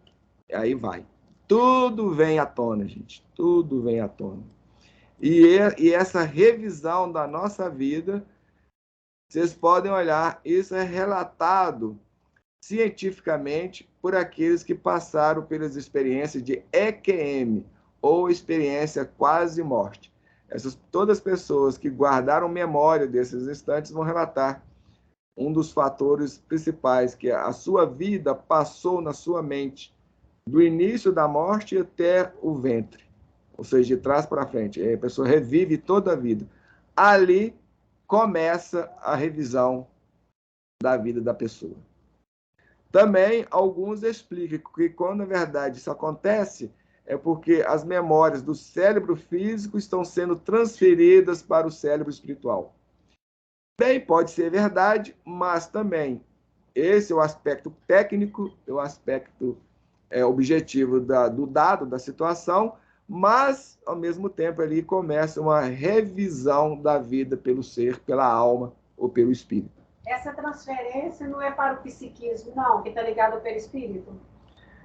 Aí vai. Tudo vem à tona, gente. Tudo vem à tona. E essa revisão da nossa vida, vocês podem olhar, isso é relatado cientificamente por aqueles que passaram pelas experiências de EQM, ou experiência quase morte. Todas as pessoas que guardaram memória desses instantes vão relatar um dos fatores principais, que a sua vida passou na sua mente, do início da morte até o ventre, ou seja, de trás para frente. A pessoa revive toda a vida. Ali começa a revisão da vida da pessoa. Também alguns explicam que quando na verdade isso acontece é porque as memórias do cérebro físico estão sendo transferidas para o cérebro espiritual. Bem, pode ser verdade, mas também esse é o aspecto técnico, é o aspecto objetivo do dado, da situação, mas, ao mesmo tempo, ali começa uma revisão da vida pelo ser, pela alma ou pelo espírito. Essa transferência não é para o psiquismo, não, que está ligado ao perispírito?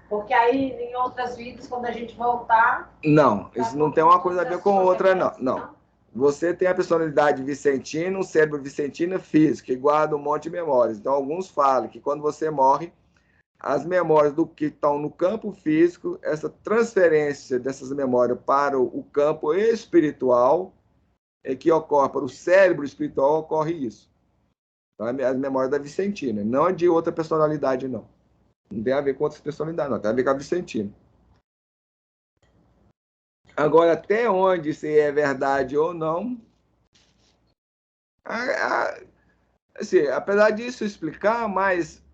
Porque aí, em outras vidas, quando a gente voltar... Não, isso não tem uma coisa a ver com outra, não. Não. Você tem a personalidade vicentina, um cérebro vicentino físico, que guarda um monte de memórias. Então, alguns falam que quando você morre, as memórias do que estão no campo físico, essa transferência dessas memórias para o campo espiritual, é que ocorre, para o cérebro espiritual ocorre isso. Então, as memórias da Vicentina, não de outra personalidade, não. Não tem a ver com outras personalidades, não. Tem a ver com a Vicentina. Agora, até onde se é verdade ou não, assim, apesar disso explicar, mas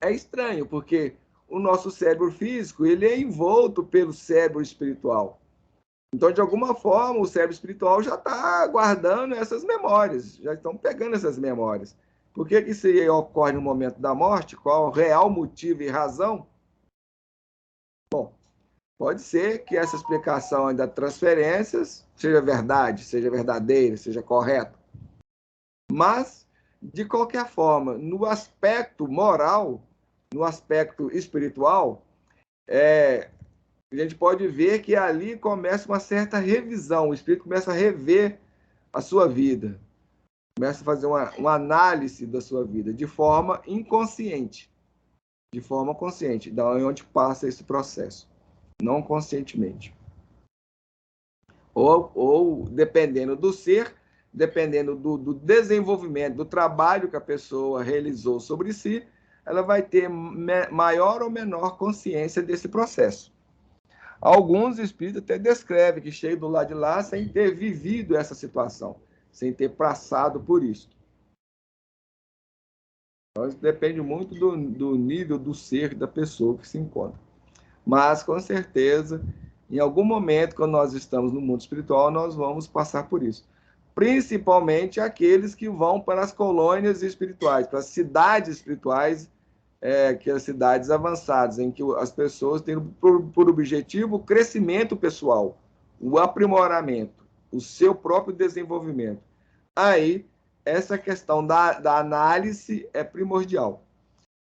é estranho, porque o nosso cérebro físico ele é envolto pelo cérebro espiritual. Então, de alguma forma, o cérebro espiritual já está guardando essas memórias, já estão pegando essas memórias. Por que isso ocorre no momento da morte? Qual o real motivo e razão? Bom, pode ser que essa explicação das transferências seja verdade, seja verdadeira, seja correta. Mas, de qualquer forma, no aspecto moral, no aspecto espiritual, a gente pode ver que ali começa uma certa revisão, o espírito começa a rever a sua vida, começa a fazer uma análise da sua vida de forma inconsciente, de forma consciente, da onde passa esse processo, não conscientemente. Ou dependendo do ser, dependendo do desenvolvimento, do trabalho que a pessoa realizou sobre si, ela vai ter maior ou menor consciência desse processo. Alguns espíritos até descrevem que chegam do lado de lá sem ter vivido essa situação, sem ter passado por isso. Então, isso depende muito do nível do ser da pessoa que se encontra. Mas, com certeza, em algum momento, quando nós estamos no mundo espiritual, nós vamos passar por isso. Principalmente aqueles que vão para as colônias espirituais, para as cidades espirituais, que as cidades avançadas, em que as pessoas têm por objetivo o crescimento pessoal, o aprimoramento, o seu próprio desenvolvimento. Aí, essa questão da análise é primordial.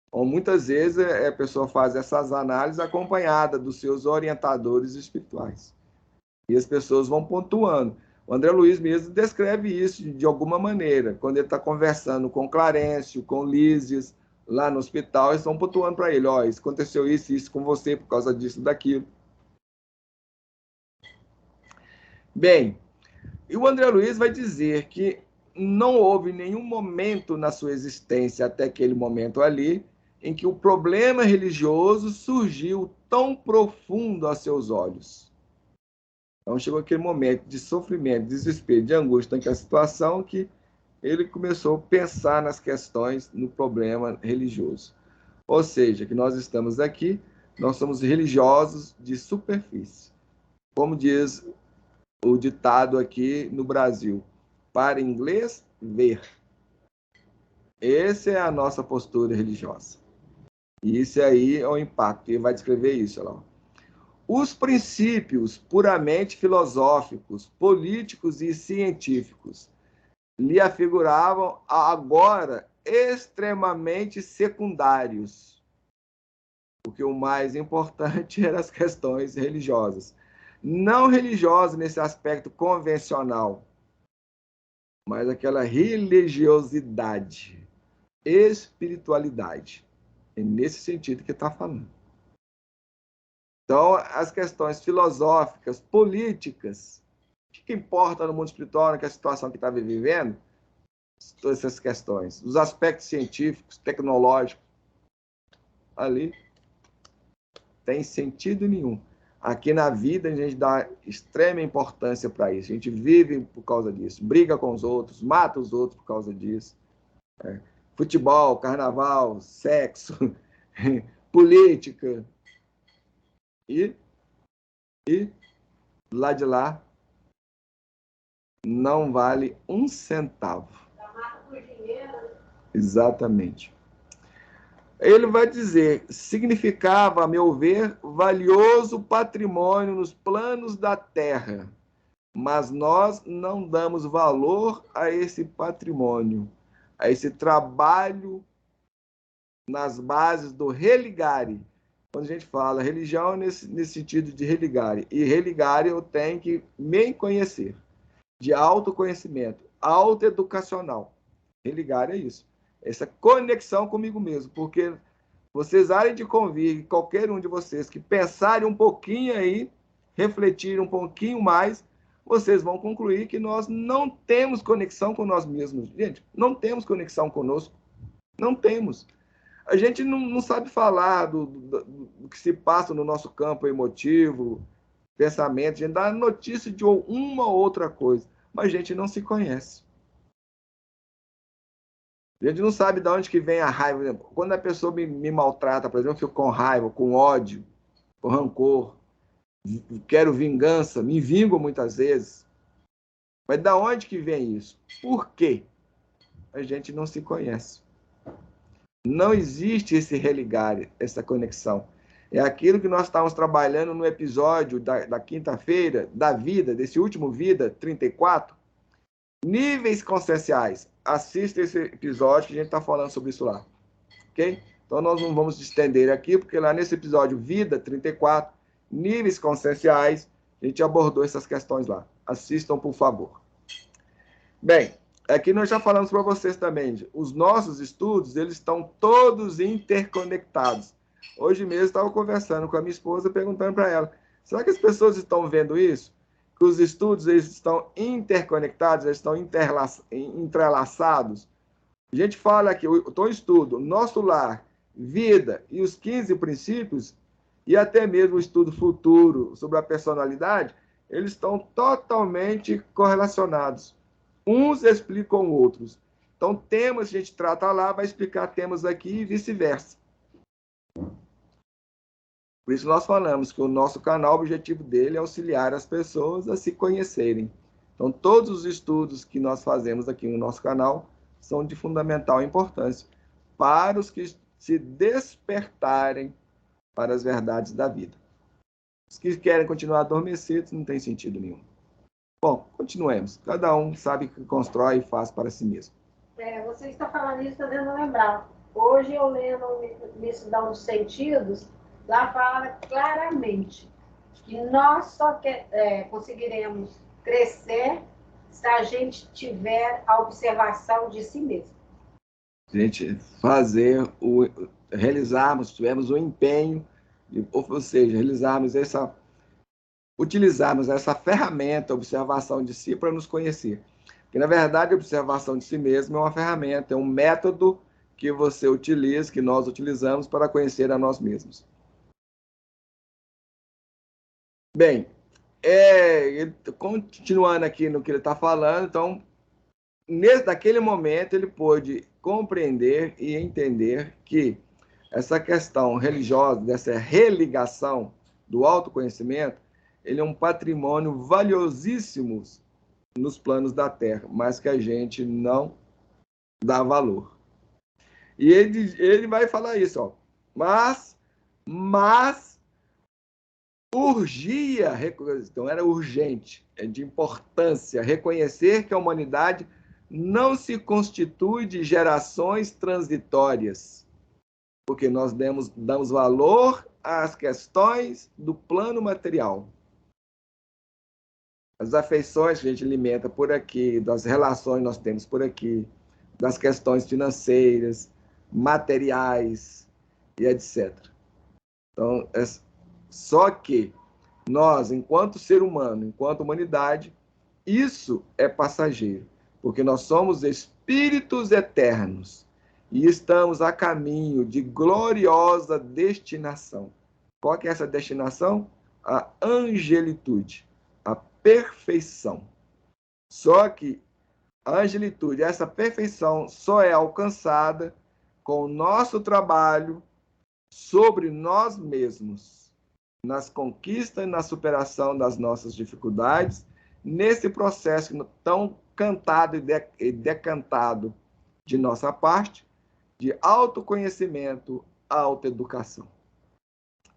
Então, muitas vezes a pessoa faz essas análises acompanhada dos seus orientadores espirituais. E as pessoas vão pontuando. O André Luiz mesmo descreve isso de alguma maneira. Quando ele está conversando com Clarencio, com Lísias, lá no hospital, eles estão pontuando para ele, ó, aconteceu isso com você por causa disso, daquilo. Bem, e o André Luiz vai dizer que não houve nenhum momento na sua existência, até aquele momento ali, em que o problema religioso surgiu tão profundo a seus olhos. Então chegou aquele momento de sofrimento, de desespero, de angústia naquela situação que ele começou a pensar nas questões, no problema religioso. Ou seja, que nós estamos aqui, nós somos religiosos de superfície. Como diz o ditado aqui no Brasil, para inglês, ver. Essa é a nossa postura religiosa. E isso aí é o impacto. Ele vai descrever isso lá. Os princípios puramente filosóficos, políticos e científicos lhe afiguravam agora extremamente secundários, porque o mais importante eram as questões religiosas. Não religiosas nesse aspecto convencional, mas aquela religiosidade, espiritualidade. É nesse sentido que está falando. Então, as questões filosóficas, políticas, o que importa no mundo espiritual, naquela situação que estava vivendo, todas essas questões, os aspectos científicos, tecnológicos, ali, tem sentido nenhum. Aqui na vida a gente dá extrema importância para isso. A gente vive por causa disso, briga com os outros, mata os outros por causa disso. Futebol, carnaval, sexo, política. E lá de lá não vale um centavo. Exatamente. Ele vai dizer, significava, a meu ver, valioso patrimônio nos planos da terra, mas nós não damos valor a esse patrimônio, a esse trabalho nas bases do religare. Quando a gente fala religião, nesse sentido de religare. E religare eu tenho que me conhecer, de autoconhecimento, autoeducacional. Religare é isso. Essa conexão comigo mesmo, porque vocês harem de convir, qualquer um de vocês que pensarem um pouquinho aí, refletirem um pouquinho mais, vocês vão concluir que nós não temos conexão com nós mesmos. Gente, não temos conexão conosco. Não temos. A gente não sabe falar do que se passa no nosso campo emotivo, pensamento. A gente dá notícia de uma ou outra coisa, mas a gente não se conhece. A gente não sabe de onde que vem a raiva. Quando a pessoa me maltrata, por exemplo, eu fico com raiva, com ódio, com rancor, quero vingança, me vingo muitas vezes. Mas de onde que vem isso? Por quê? A gente não se conhece. Não existe esse religar, essa conexão. É aquilo que nós estávamos trabalhando no episódio da quinta-feira, da vida, desse último Vida 34, níveis conscienciais. Assista esse episódio que a gente está falando sobre isso lá. Ok? Então nós não vamos estender aqui, porque lá nesse episódio Vida 34, níveis conscienciais, a gente abordou essas questões lá. Assistam, por favor. Bem, aqui nós já falamos para vocês também, os nossos estudos, eles estão todos interconectados. Hoje mesmo eu estava conversando com a minha esposa, perguntando para ela, será que as pessoas estão vendo isso? Que os estudos eles estão interconectados, eles estão entrelaçados? A gente fala aqui, o estudo, nosso lar vida e os 15 princípios, e até mesmo o estudo futuro sobre a personalidade, eles estão totalmente correlacionados. Uns explicam outros. Então, temas que a gente trata lá vai explicar temas aqui e vice-versa. Por isso nós falamos que o nosso canal, o objetivo dele é auxiliar as pessoas a se conhecerem. Então, todos os estudos que nós fazemos aqui no nosso canal são de fundamental importância para os que se despertarem para as verdades da vida. Os que querem continuar adormecidos não tem sentido nenhum. Bom, continuemos. Cada um sabe o que constrói e faz para si mesmo. Você está falando isso, está dando lembrar. Hoje eu lendo Imensidão dos Sentidos, lá fala claramente que nós só conseguiremos crescer se a gente tiver a observação de si mesmo. A gente tivermos o empenho, ou seja, utilizarmos essa ferramenta, a observação de si, para nos conhecer. Porque, na verdade, a observação de si mesmo é uma ferramenta, é um método que você utiliza, que nós utilizamos para conhecer a nós mesmos. Bem, continuando aqui no que ele está falando, então, naquele momento, ele pôde compreender e entender que essa questão religiosa, dessa religação do autoconhecimento, ele é um patrimônio valiosíssimo nos planos da Terra, mas que a gente não dá valor. E ele vai falar isso, ó. Mas urgia, então era urgente, é de importância reconhecer que a humanidade não se constitui de gerações transitórias, porque nós damos valor às questões do plano material. As afeições que a gente alimenta por aqui, das relações que nós temos por aqui, das questões financeiras, materiais e etc. Então, só que nós, enquanto ser humano, enquanto humanidade, isso é passageiro, porque nós somos espíritos eternos e estamos a caminho de gloriosa destinação. Qual que é essa destinação? A angelitude, a perfeição. Só que a angelitude, essa perfeição, só é alcançada com o nosso trabalho sobre nós mesmos, nas conquistas e na superação das nossas dificuldades, nesse processo tão cantado e decantado de nossa parte, de autoconhecimento, autoeducação.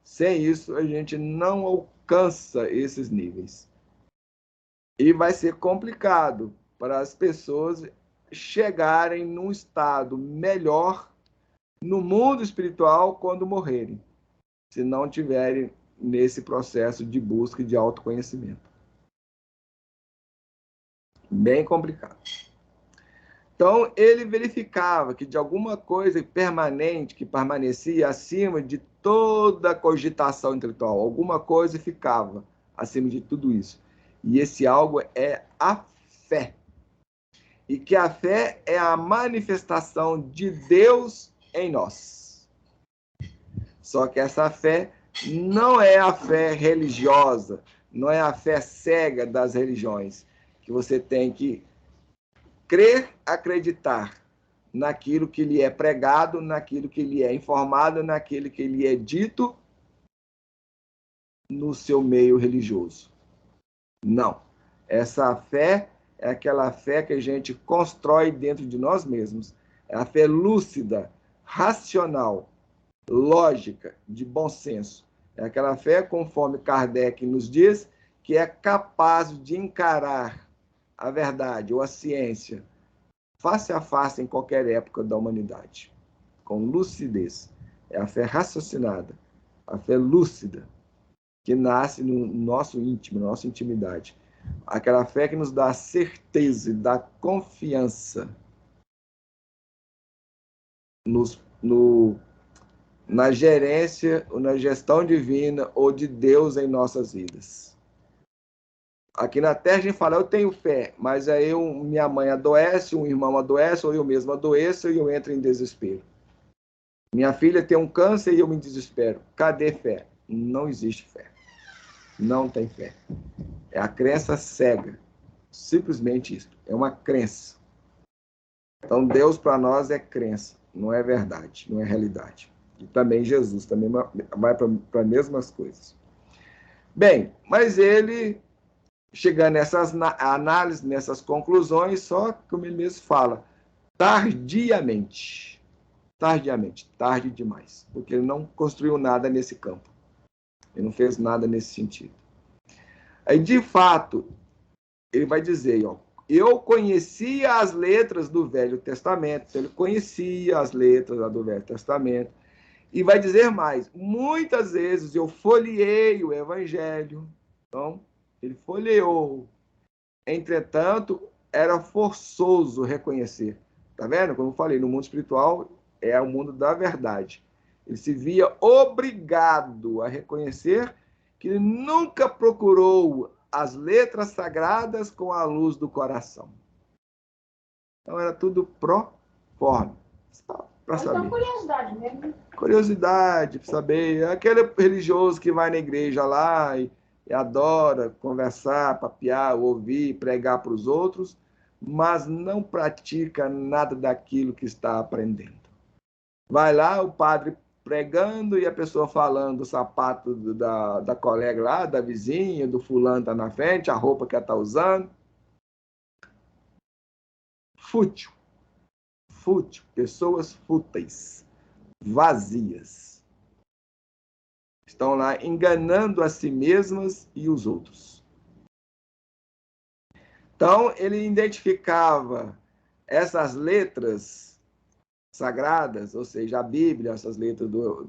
Sem isso, a gente não alcança esses níveis. E vai ser complicado para as pessoas chegarem num estado melhor no mundo espiritual quando morrerem, se não tiverem nesse processo de busca e de autoconhecimento. Bem complicado. Então, ele verificava que de alguma coisa permanente, que permanecia acima de toda a cogitação intelectual, alguma coisa ficava acima de tudo isso. E esse algo é a fé. E que a fé é a manifestação de Deus em nós. Só que essa fé não é a fé religiosa, não é a fé cega das religiões, que você tem que crer, acreditar naquilo que lhe é pregado, naquilo que lhe é informado, naquilo que lhe é dito no seu meio religioso. Não. Essa fé é aquela fé que a gente constrói dentro de nós mesmos. É a fé lúcida, racional, lógica, de bom senso. É aquela fé, conforme Kardec nos diz, que é capaz de encarar a verdade ou a ciência face a face em qualquer época da humanidade, com lucidez. É a fé raciocinada, a fé lúcida, que nasce no nosso íntimo, na nossa intimidade. Aquela fé que nos dá a certeza e dá confiança na gerência, ou na gestão divina ou de Deus em nossas vidas. Aqui na Terra a gente fala, eu tenho fé, mas aí minha mãe adoece, um irmão adoece, ou eu mesmo adoeço e eu entro em desespero. Minha filha tem um câncer e eu me desespero. Cadê fé? Não existe fé. Não tem fé. É a crença cega. Simplesmente isso. É uma crença. Então, Deus para nós é crença, não é verdade, não é realidade. E também Jesus também vai para as mesmas coisas. Bem, mas ele, chegando nessas análises, nessas conclusões, só como ele mesmo fala, tardiamente. Tardiamente, tarde demais. Porque ele não construiu nada nesse campo. Ele não fez nada nesse sentido. Aí, de fato, ele vai dizer, ó, eu conhecia as letras do Velho Testamento, então ele conhecia as letras do Velho Testamento, e vai dizer mais, muitas vezes eu folheei o Evangelho, então ele folheou, entretanto, era forçoso reconhecer, tá vendo? Como eu falei, no mundo espiritual é o mundo da verdade, ele se via obrigado a reconhecer que ele nunca procurou as letras sagradas com a luz do coração. Então era tudo pro forma, para saber. Então, curiosidade mesmo. Curiosidade, para saber. Aquele religioso que vai na igreja lá e adora conversar, papear, ouvir, pregar para os outros, mas não pratica nada daquilo que está aprendendo. Vai lá, o padre pregando e a pessoa falando do sapato da colega lá, da vizinha, do fulano está na frente, a roupa que ela está usando. Fútil. Fútil. Pessoas fúteis. Vazias. Estão lá enganando a si mesmas e os outros. Então, ele identificava essas letras sagradas, ou seja, a Bíblia, essas letras do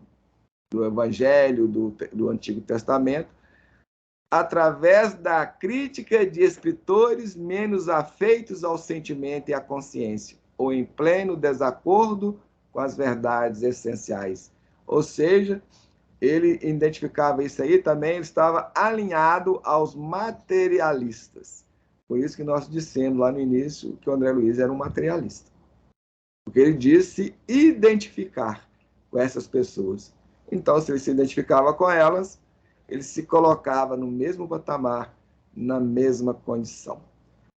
Evangelho, do Antigo Testamento, através da crítica de escritores menos afeitos ao sentimento e à consciência, ou em pleno desacordo com as verdades essenciais. Ou seja, ele identificava isso aí também, ele estava alinhado aos materialistas. Por isso que nós dissemos lá no início que o André Luiz era um materialista. Porque ele disse identificar com essas pessoas. Então, se ele se identificava com elas, ele se colocava no mesmo patamar, na mesma condição.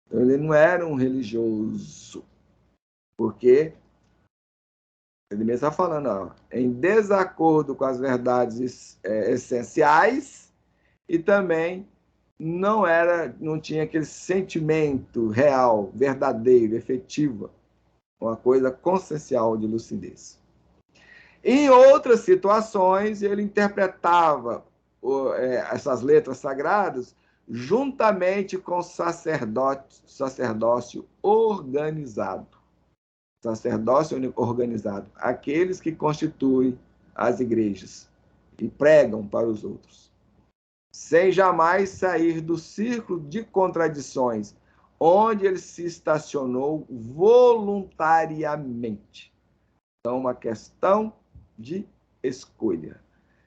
Então, ele não era um religioso, porque ele mesmo está falando, ó, em desacordo com as verdades essenciais e também não tinha aquele sentimento real, verdadeiro, efetivo, uma coisa consciencial de lucidez. Em outras situações, ele interpretava essas letras sagradas juntamente com sacerdócio organizado. Sacerdócio organizado, aqueles que constituem as igrejas e pregam para os outros, sem jamais sair do círculo de contradições, onde ele se estacionou voluntariamente. Então, uma questão de escolha.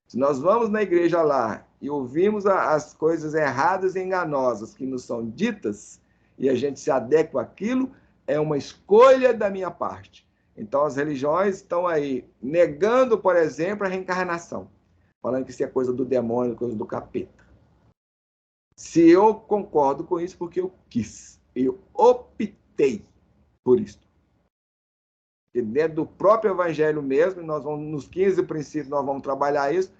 Se nós vamos na igreja lá e ouvimos as coisas erradas e enganosas que nos são ditas, e a gente se adequa àquilo, é uma escolha da minha parte. Então, as religiões estão aí negando, por exemplo, a reencarnação, falando que isso é coisa do demônio, coisa do capeta. Se eu concordo com isso, porque eu quis, eu optei por isso. E dentro do próprio Evangelho mesmo, nós vamos, nos 15 princípios, nós vamos trabalhar isso,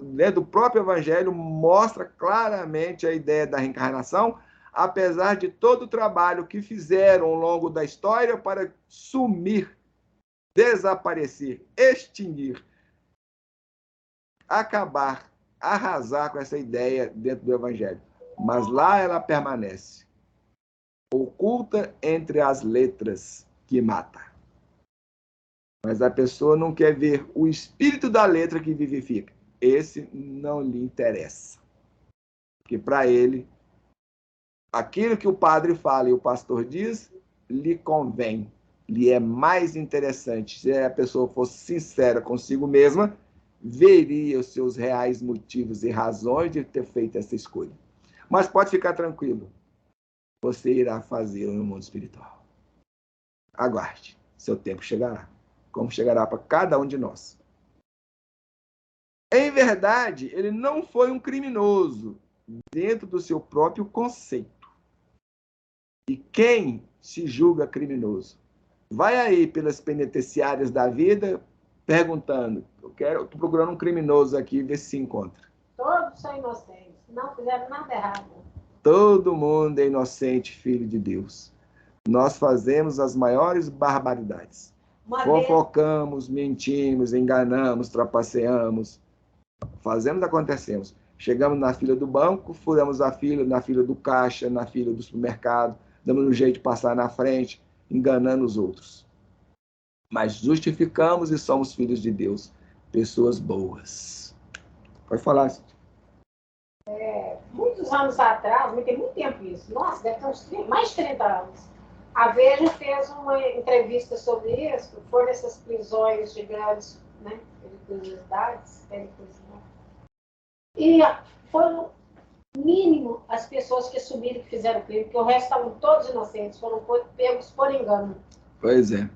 dentro do próprio Evangelho mostra claramente a ideia da reencarnação, apesar de todo o trabalho que fizeram ao longo da história para sumir, desaparecer, extinguir, acabar, arrasar com essa ideia dentro do Evangelho. Mas lá ela permanece, oculta entre as letras que mata. Mas a pessoa não quer ver o espírito da letra que vivifica. Esse não lhe interessa. Porque para ele, aquilo que o padre fala e o pastor diz, lhe convém, lhe é mais interessante. Se a pessoa fosse sincera consigo mesma, veria os seus reais motivos e razões de ter feito essa escolha. Mas pode ficar tranquilo, você irá fazê-lo no mundo espiritual. Aguarde, seu tempo chegará, como chegará para cada um de nós. Em verdade, ele não foi um criminoso dentro do seu próprio conceito. E quem se julga criminoso? Vai aí pelas penitenciárias da vida perguntando, estou procurando um criminoso aqui, ver se encontra. Todos são inocentes, não fizeram nada errado. Todo mundo é inocente, filho de Deus. Nós fazemos as maiores barbaridades. Fofocamos, mentimos, enganamos, trapaceamos. Fazemos, acontecemos. Chegamos na fila do banco, furamos a fila, na fila do caixa, na fila do supermercado, damos um jeito de passar na frente, enganando os outros. Mas justificamos e somos filhos de Deus, pessoas boas. Pode falar. Muitos anos atrás, tem muito tempo isso, nossa, deve ter uns mais de 30 anos, a Veja fez uma entrevista sobre isso, foi nessas prisões de grandes, né, periculosidades, e foram mínimo as pessoas que subiram e que fizeram crime, porque o resto estavam todos inocentes, foram pegos por engano. Pois é.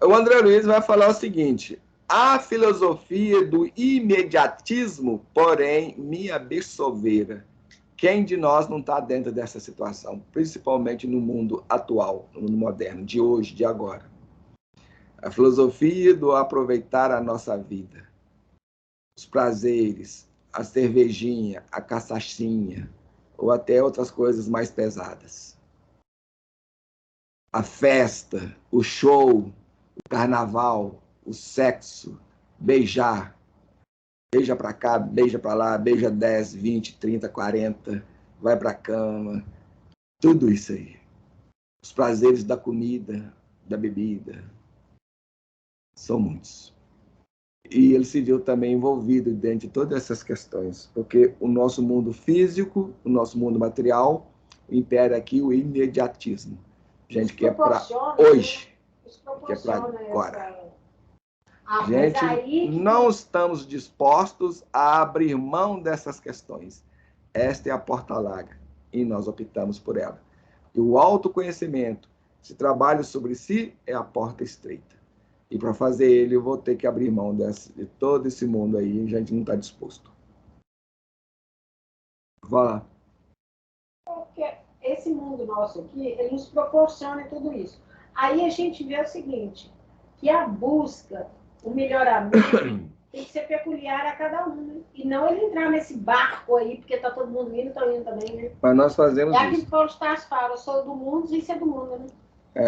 O André Luiz vai falar o seguinte: a filosofia do imediatismo, porém, me absolvera. Quem de nós não está dentro dessa situação, principalmente no mundo atual, no mundo moderno, de hoje, de agora? A filosofia do aproveitar a nossa vida, os prazeres, a cervejinha, a cachaçinha, ou até outras coisas mais pesadas. A festa, o show, o carnaval, o sexo, beijar. Beija para cá, beija para lá, beija 10, 20, 30, 40, vai para a cama. Tudo isso aí. Os prazeres da comida, da bebida. São muitos. E ele se viu também envolvido dentro de todas essas questões, porque o nosso mundo físico, o nosso mundo material, impera aqui o imediatismo. Gente que é para hoje, que é para agora. Gente, não estamos dispostos a abrir mão dessas questões. Esta é a porta larga e nós optamos por ela. E o autoconhecimento, esse trabalho sobre si, é a porta estreita. E para fazer ele, eu vou ter que abrir mão de todo esse mundo aí, a gente não está disposto. Vá. Porque esse mundo nosso aqui, ele nos proporciona tudo isso. Aí a gente vê o seguinte, que a busca, o melhoramento, tem que ser peculiar a cada um, né? E não ele entrar nesse barco aí, porque está todo mundo indo, estão indo também, né? Mas nós fazemos isso. É aquilo que Paulo Stas fala, eu sou do mundo, isso é do mundo, né?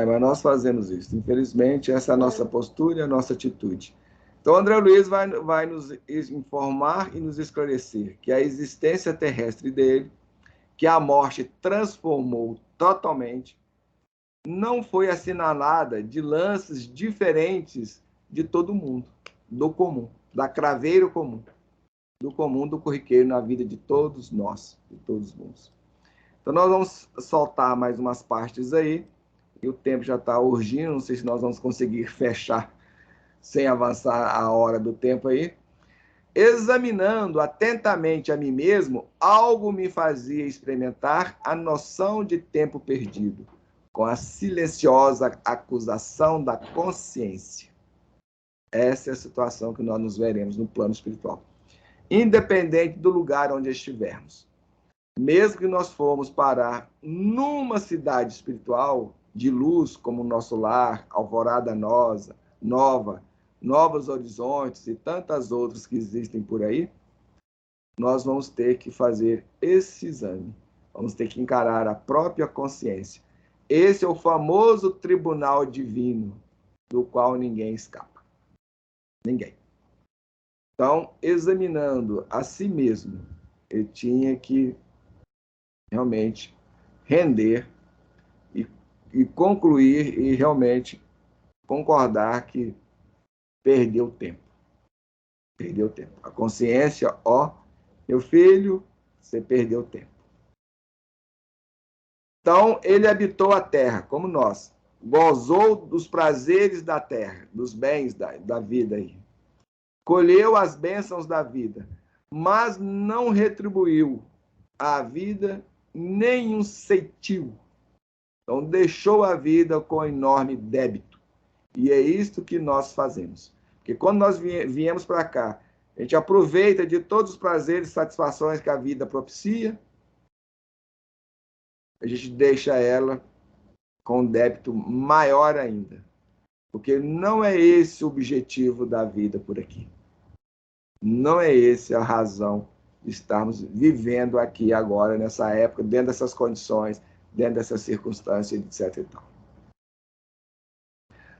Mas nós fazemos isso. Infelizmente, essa é a nossa postura e a nossa atitude. Então, André Luiz vai nos informar e nos esclarecer que a existência terrestre dele, que a morte transformou totalmente, não foi assinalada de lances diferentes de todo mundo, do comum, da craveiro comum, do corriqueiro na vida de todos nós, de todos nós. Então, nós vamos soltar mais umas partes aí, e o tempo já está urgindo, não sei se nós vamos conseguir fechar sem avançar a hora do tempo aí. Examinando atentamente a mim mesmo, algo me fazia experimentar a noção de tempo perdido, com a silenciosa acusação da consciência. Essa é a situação que nós nos veremos no plano espiritual. Independente do lugar onde estivermos. Mesmo que nós formos parar numa cidade espiritual, de luz, como o nosso lar, Alvorada Nova, Novos Horizontes e tantas outras que existem por aí, nós vamos ter que fazer esse exame. Vamos ter que encarar a própria consciência. Esse é o famoso tribunal divino, do qual ninguém escapa. Ninguém. Então, examinando a si mesmo, ele tinha que realmente render e concluir e realmente concordar que perdeu tempo. Perdeu tempo. A consciência, meu filho, você perdeu tempo. Então, ele habitou a terra, como nós. Gozou dos prazeres da terra, dos bens da vida aí. Colheu as bênçãos da vida, mas não retribuiu à vida nem um ceitil. Então, deixou a vida com enorme débito. E é isto que nós fazemos. Porque quando nós viemos para cá, A gente aproveita de todos os prazeres e satisfações que a vida propicia. A gente deixa ela com um débito maior ainda. Porque não é esse o objetivo da vida por aqui. Não é esse a razão de estarmos vivendo aqui agora, nessa época, dentro dessas condições, dentro dessas circunstâncias, etc. E tal.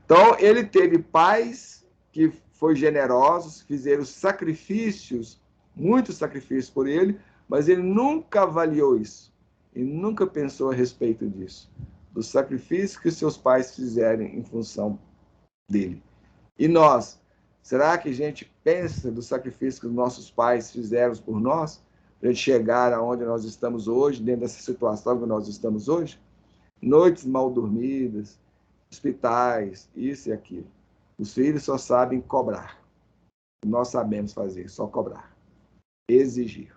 Então, ele teve pais que foram generosos, fizeram sacrifícios, muitos sacrifícios por ele, mas ele nunca avaliou isso. E nunca pensou a respeito disso. Dos sacrifícios que seus pais fizeram em função dele. E nós, será que a gente pensa do sacrifício que os nossos pais fizeram por nós, para a gente chegar aonde nós estamos hoje, dentro dessa situação que nós estamos hoje? Noites mal dormidas, hospitais, isso e aquilo. Os filhos só sabem cobrar. Nós sabemos fazer, só cobrar. Exigir.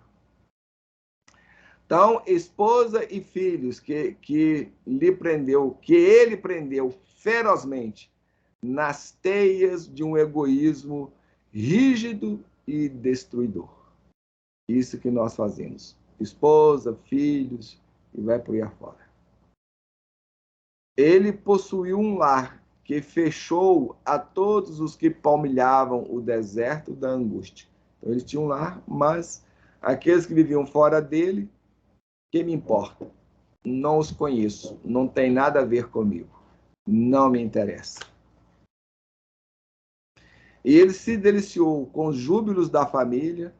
Então, esposa e filhos que ele prendeu ferozmente nas teias de um egoísmo rígido e destruidor. Isso que nós fazemos. Esposa, filhos, e vai por aí afora. Ele possuiu um lar que fechou a todos os que palmilhavam o deserto da angústia. Então, ele tinha um lar, mas aqueles que viviam fora dele, que me importa? Não os conheço, não tem nada a ver comigo, não me interessa. E ele se deliciou com os júbilos da família,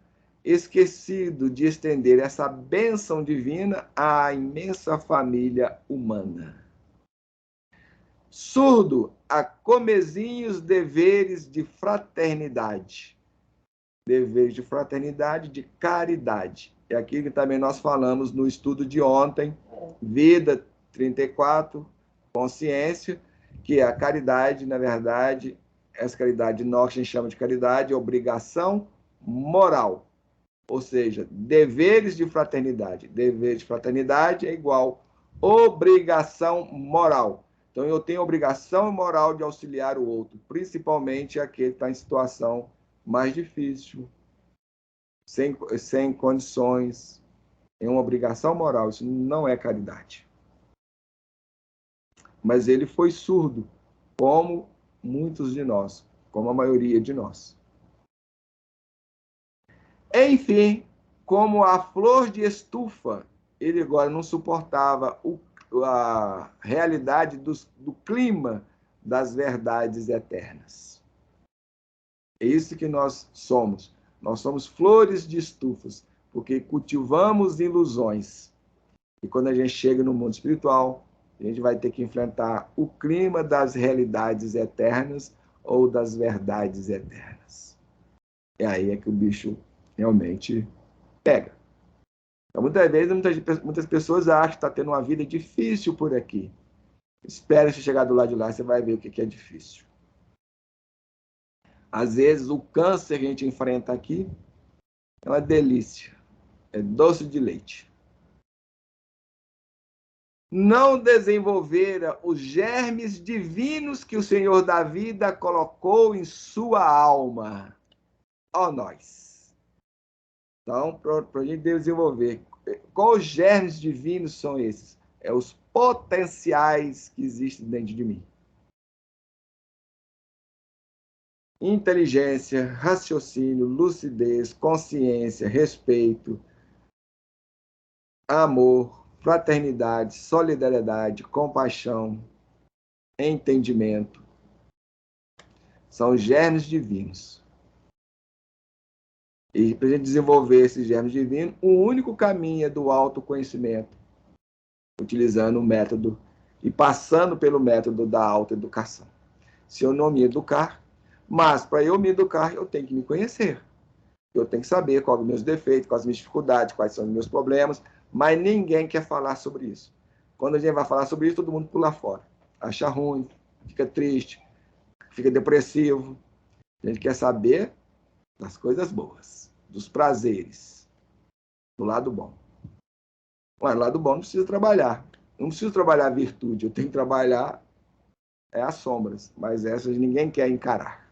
esquecido de estender essa bênção divina à imensa família humana. Surdo a comezinhos deveres de fraternidade. Deveres de fraternidade, de caridade. É aquilo que também nós falamos no estudo de ontem, Vida 34, Consciência, que é a caridade, na verdade, essa caridade nós que a gente chama de caridade, é obrigação moral. Ou seja, deveres de fraternidade. Deveres de fraternidade é igual obrigação moral. Então, eu tenho obrigação moral de auxiliar o outro, principalmente aquele que está em situação mais difícil, sem condições. É uma obrigação moral, isso não é caridade. Mas ele foi surdo, como muitos de nós, como a maioria de nós. Enfim, como a flor de estufa, ele agora não suportava a realidade do clima das verdades eternas. É isso que nós somos. Nós somos flores de estufas, porque cultivamos ilusões. E quando a gente chega no mundo espiritual, a gente vai ter que enfrentar o clima das realidades eternas ou das verdades eternas. E aí é que o bicho realmente pega. Então, muitas vezes, muitas pessoas acham que está tendo uma vida difícil por aqui. Espera você chegar do lado de lá, você vai ver o que é difícil. Às vezes, o câncer que a gente enfrenta aqui é uma delícia. É doce de leite. Não desenvolvera os germes divinos que o Senhor da vida colocou em sua alma. Ó nós. Então, para a gente desenvolver, quais germes divinos são esses? É os potenciais que existem dentro de mim. Inteligência, raciocínio, lucidez, consciência, respeito, amor, fraternidade, solidariedade, compaixão, entendimento. São germes divinos. E para a gente desenvolver esses germes divinos, o único caminho é do autoconhecimento, utilizando o método e passando pelo método da autoeducação. Se eu não me educar, mas para eu me educar, eu tenho que me conhecer. Eu tenho que saber quais são os meus defeitos, quais as minhas dificuldades, quais são os meus problemas, mas ninguém quer falar sobre isso. Quando a gente vai falar sobre isso, todo mundo pula fora. Acha ruim, fica triste, fica depressivo. A gente quer saber das coisas boas, dos prazeres, do lado bom. Mas do lado bom não precisa trabalhar. Não preciso trabalhar a virtude, eu tenho que trabalhar as sombras, mas essas ninguém quer encarar.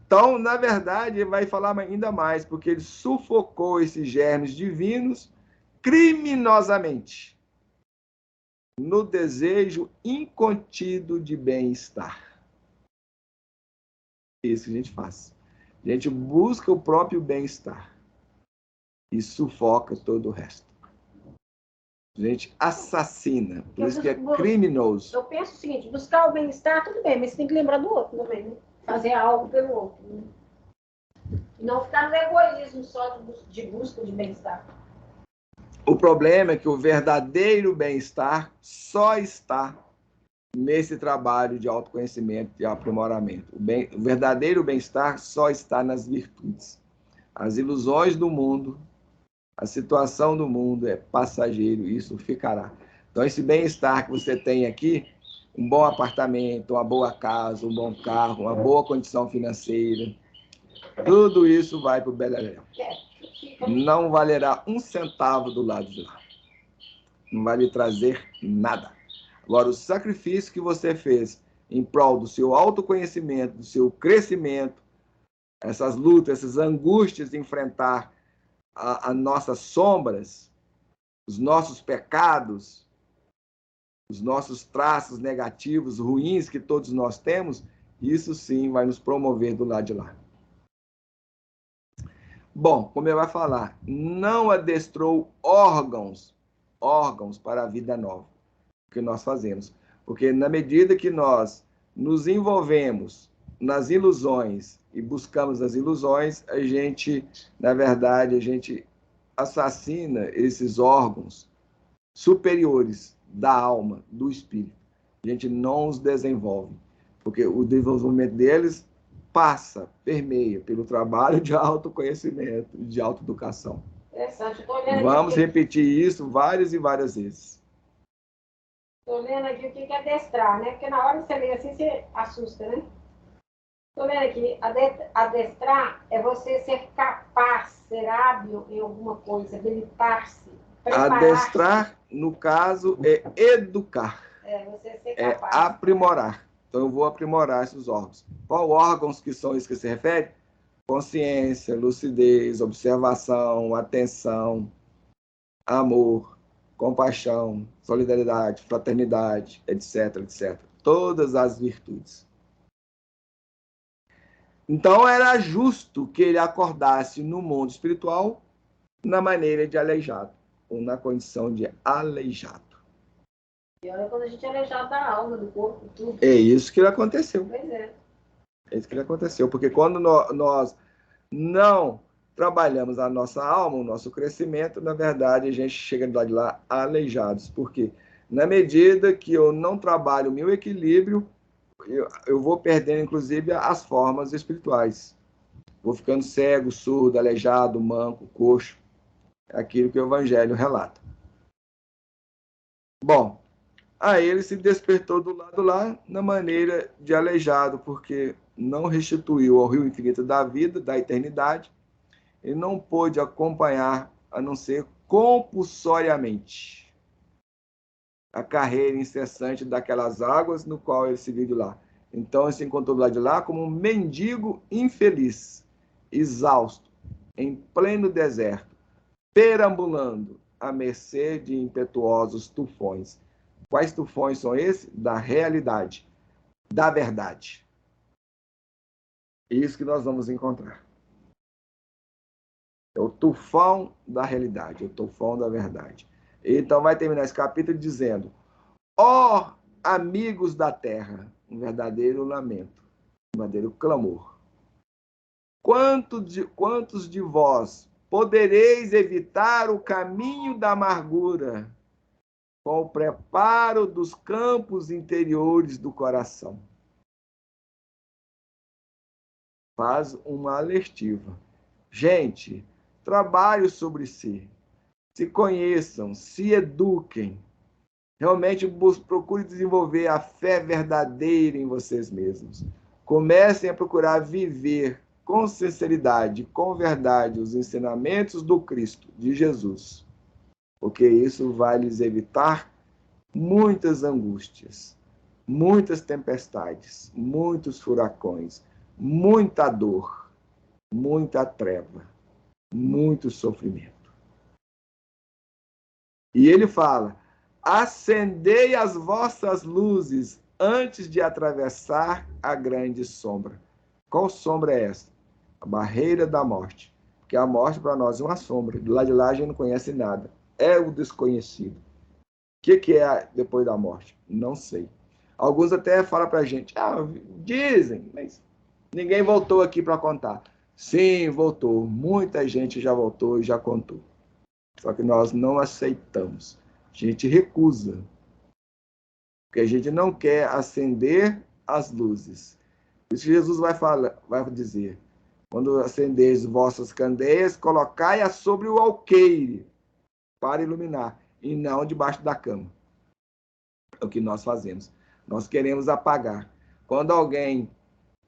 Então, na verdade, ele vai falar ainda mais, porque ele sufocou esses germes divinos criminosamente no desejo incontido de bem-estar. É isso que a gente faz. A gente busca o próprio bem-estar e sufoca todo o resto. A gente assassina, por isso que é criminoso. Eu penso o seguinte, buscar o bem-estar, tudo bem, mas você tem que lembrar do outro também, né? Fazer algo pelo outro. Né? E não ficar no egoísmo só de busca de bem-estar. O problema é que o verdadeiro bem-estar só está nesse trabalho de autoconhecimento e aprimoramento. O verdadeiro bem-estar só está nas virtudes. As ilusões do mundo, a situação do mundo é passageiro, isso ficará. Então, esse bem-estar que você tem aqui, um bom apartamento, uma boa casa, um bom carro, uma boa condição financeira, tudo isso vai para o beleléu. Não valerá um centavo do lado de lá. Não vai lhe trazer nada. Agora, o sacrifício que você fez em prol do seu autoconhecimento, do seu crescimento, essas lutas, essas angústias de enfrentar as nossas sombras, os nossos pecados, os nossos traços negativos, ruins que todos nós temos, isso sim vai nos promover do lado de lá. Bom, como ele vai falar, não adestrou órgãos para a vida nova, que nós fazemos. Porque na medida que nós nos envolvemos nas ilusões e buscamos as ilusões, a gente, na verdade, a gente assassina esses órgãos superiores da alma, do espírito. A gente não os desenvolve, porque o desenvolvimento deles passa, permeia pelo trabalho de autoconhecimento, de autoeducação. Vamos repetir isso várias e várias vezes. Estou lendo aqui o que é adestrar, né? Porque na hora que você lê assim, você assusta, né? Estou lendo aqui, adestrar é você ser capaz, ser hábil em alguma coisa, habilitar-se, preparar-se. Adestrar, no caso, é educar. Você ser capaz. É aprimorar. Então, eu vou aprimorar esses órgãos. Qual órgãos que são isso que se refere? Consciência, lucidez, observação, atenção, amor, compaixão, solidariedade, fraternidade, etc, etc. Todas as virtudes. Então, era justo que ele acordasse no mundo espiritual na maneira de aleijado, ou na condição de aleijado. E olha quando a gente é aleijado da alma, do corpo, tudo. É isso que aconteceu. Pois é. É isso que aconteceu, porque quando nós não trabalhamos a nossa alma, o nosso crescimento, na verdade, a gente chega do lado de lá aleijados. Porque na medida que eu não trabalho o meu equilíbrio, eu vou perdendo, inclusive, as formas espirituais. Vou ficando cego, surdo, aleijado, manco, coxo. É aquilo que o Evangelho relata. Bom, aí ele se despertou do lado lá na maneira de aleijado, porque não restituiu ao rio infinito da vida, da eternidade, e não pôde acompanhar, a não ser compulsoriamente, a carreira incessante daquelas águas no qual ele se viu de lá. Então ele se encontrou do lado de lá como um mendigo infeliz, exausto, em pleno deserto, perambulando à mercê de impetuosos tufões. Quais tufões são esses? Da realidade, da verdade. Isso que nós vamos encontrar. É o tufão da realidade, o tufão da verdade. Então vai terminar esse capítulo dizendo: ó amigos da terra, um verdadeiro lamento, um verdadeiro clamor. Quantos de vós podereis evitar o caminho da amargura com o preparo dos campos interiores do coração? Faz uma alertiva. Gente, trabalhem sobre si, se conheçam, se eduquem. Realmente procurem desenvolver a fé verdadeira em vocês mesmos. Comecem a procurar viver com sinceridade, com verdade, os ensinamentos do Cristo, de Jesus. Porque isso vai lhes evitar muitas angústias, muitas tempestades, muitos furacões, muita dor, muita treva, muito sofrimento. E ele fala: acendei as vossas luzes antes de atravessar a grande sombra. Qual sombra é essa? A barreira da morte. Porque a morte para nós é uma sombra. Do lado de lá a gente não conhece nada. É o desconhecido. O que é depois da morte? Não sei. Alguns até falam para a gente, dizem, mas ninguém voltou aqui para contar. Sim, voltou. Muita gente já voltou e já contou. Só que nós não aceitamos. A gente recusa. Porque a gente não quer acender as luzes. Por isso Jesus vai dizer: quando acendeis vossas candeias, colocai-as sobre o alqueire para iluminar, e não debaixo da cama. É o que nós fazemos. Nós queremos apagar. Quando alguém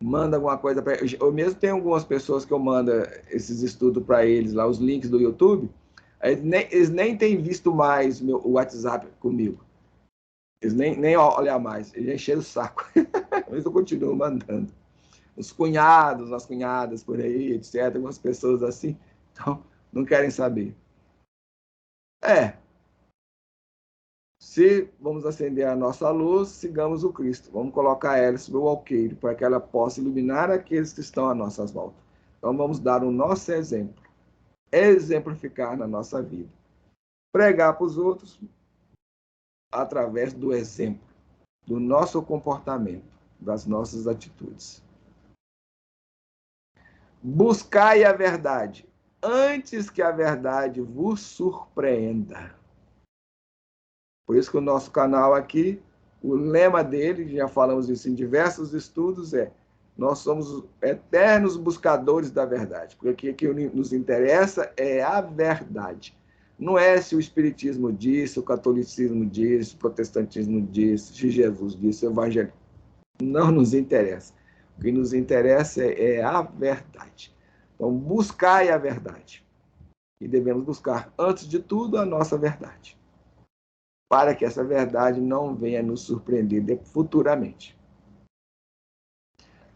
manda alguma coisa para... Eu mesmo tenho algumas pessoas que eu mando esses estudos para eles, lá, os links do YouTube, eles nem têm visto mais o WhatsApp comigo. Eles nem olham mais, eles encheram o saco. Mas eu continuo mandando. Os cunhados, as cunhadas por aí, etc. Algumas pessoas assim, então não querem saber. Se vamos acender a nossa luz, sigamos o Cristo. Vamos colocar ela sobre o alqueire, para que ela possa iluminar aqueles que estão à nossa volta. Então vamos dar o nosso exemplo, exemplificar na nossa vida. Pregar para os outros através do exemplo, do nosso comportamento, das nossas atitudes. Buscai a verdade, antes que a verdade vos surpreenda. Por isso que o nosso canal aqui, o lema dele, já falamos isso em diversos estudos, nós somos eternos buscadores da verdade. Porque o que nos interessa é a verdade. Não é se o Espiritismo disse, o Catolicismo disse, o Protestantismo disse, se Jesus disse, o Evangelho. Não nos interessa. O que nos interessa é a verdade. Então, buscai a verdade. E devemos buscar, antes de tudo, a nossa verdade, para que essa verdade não venha nos surpreender futuramente.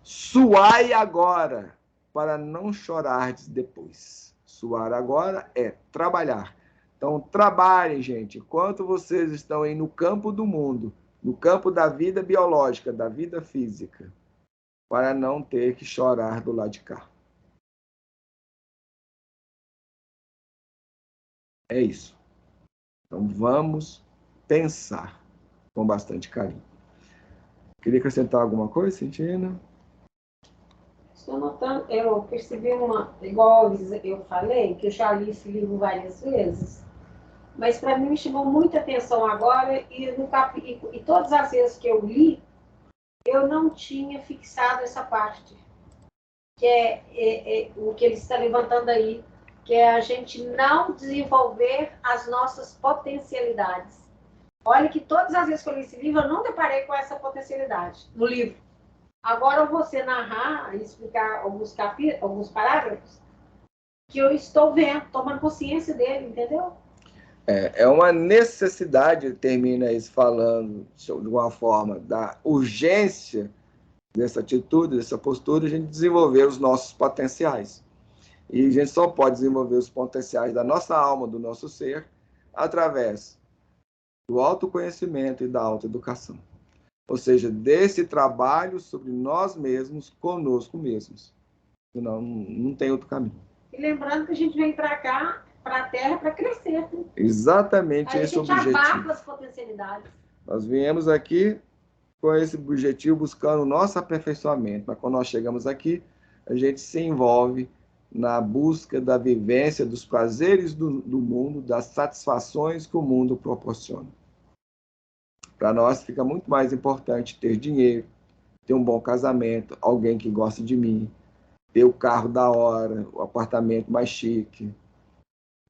Suai agora, para não chorardes depois. Suar agora é trabalhar. Então, trabalhem, gente, enquanto vocês estão aí no campo do mundo, no campo da vida biológica, da vida física, para não ter que chorar do lado de cá. É isso. Então, vamos pensar com bastante carinho. Queria acrescentar alguma coisa, Cintina? Estou notando, eu percebi igual eu falei, que eu já li esse livro várias vezes, mas para mim me chamou muita atenção agora e todas as vezes que eu li, eu não tinha fixado essa parte, que é o que ele está levantando aí, que é a gente não desenvolver as nossas potencialidades. Olha que todas as vezes que eu li esse livro, eu não deparei com essa potencialidade no livro. Agora, você narrar e explicar alguns parágrafos que eu estou vendo, tomando consciência dele, entendeu? É uma necessidade, termina isso falando de uma forma da urgência dessa atitude, dessa postura, a gente desenvolver os nossos potenciais. E a gente só pode desenvolver os potenciais da nossa alma, do nosso ser, através do autoconhecimento e da autoeducação. Ou seja, desse trabalho sobre nós mesmos, conosco mesmos. Senão, não tem outro caminho. E lembrando que a gente vem para cá, para a Terra, para crescer. Né? Exatamente esse objetivo. A gente abafa as potencialidades. Nós viemos aqui com esse objetivo, buscando o nosso aperfeiçoamento. Mas quando nós chegamos aqui, a gente se envolve na busca da vivência dos prazeres do mundo, das satisfações que o mundo proporciona. Para nós fica muito mais importante ter dinheiro, ter um bom casamento, alguém que goste de mim, ter o carro da hora, o apartamento mais chique,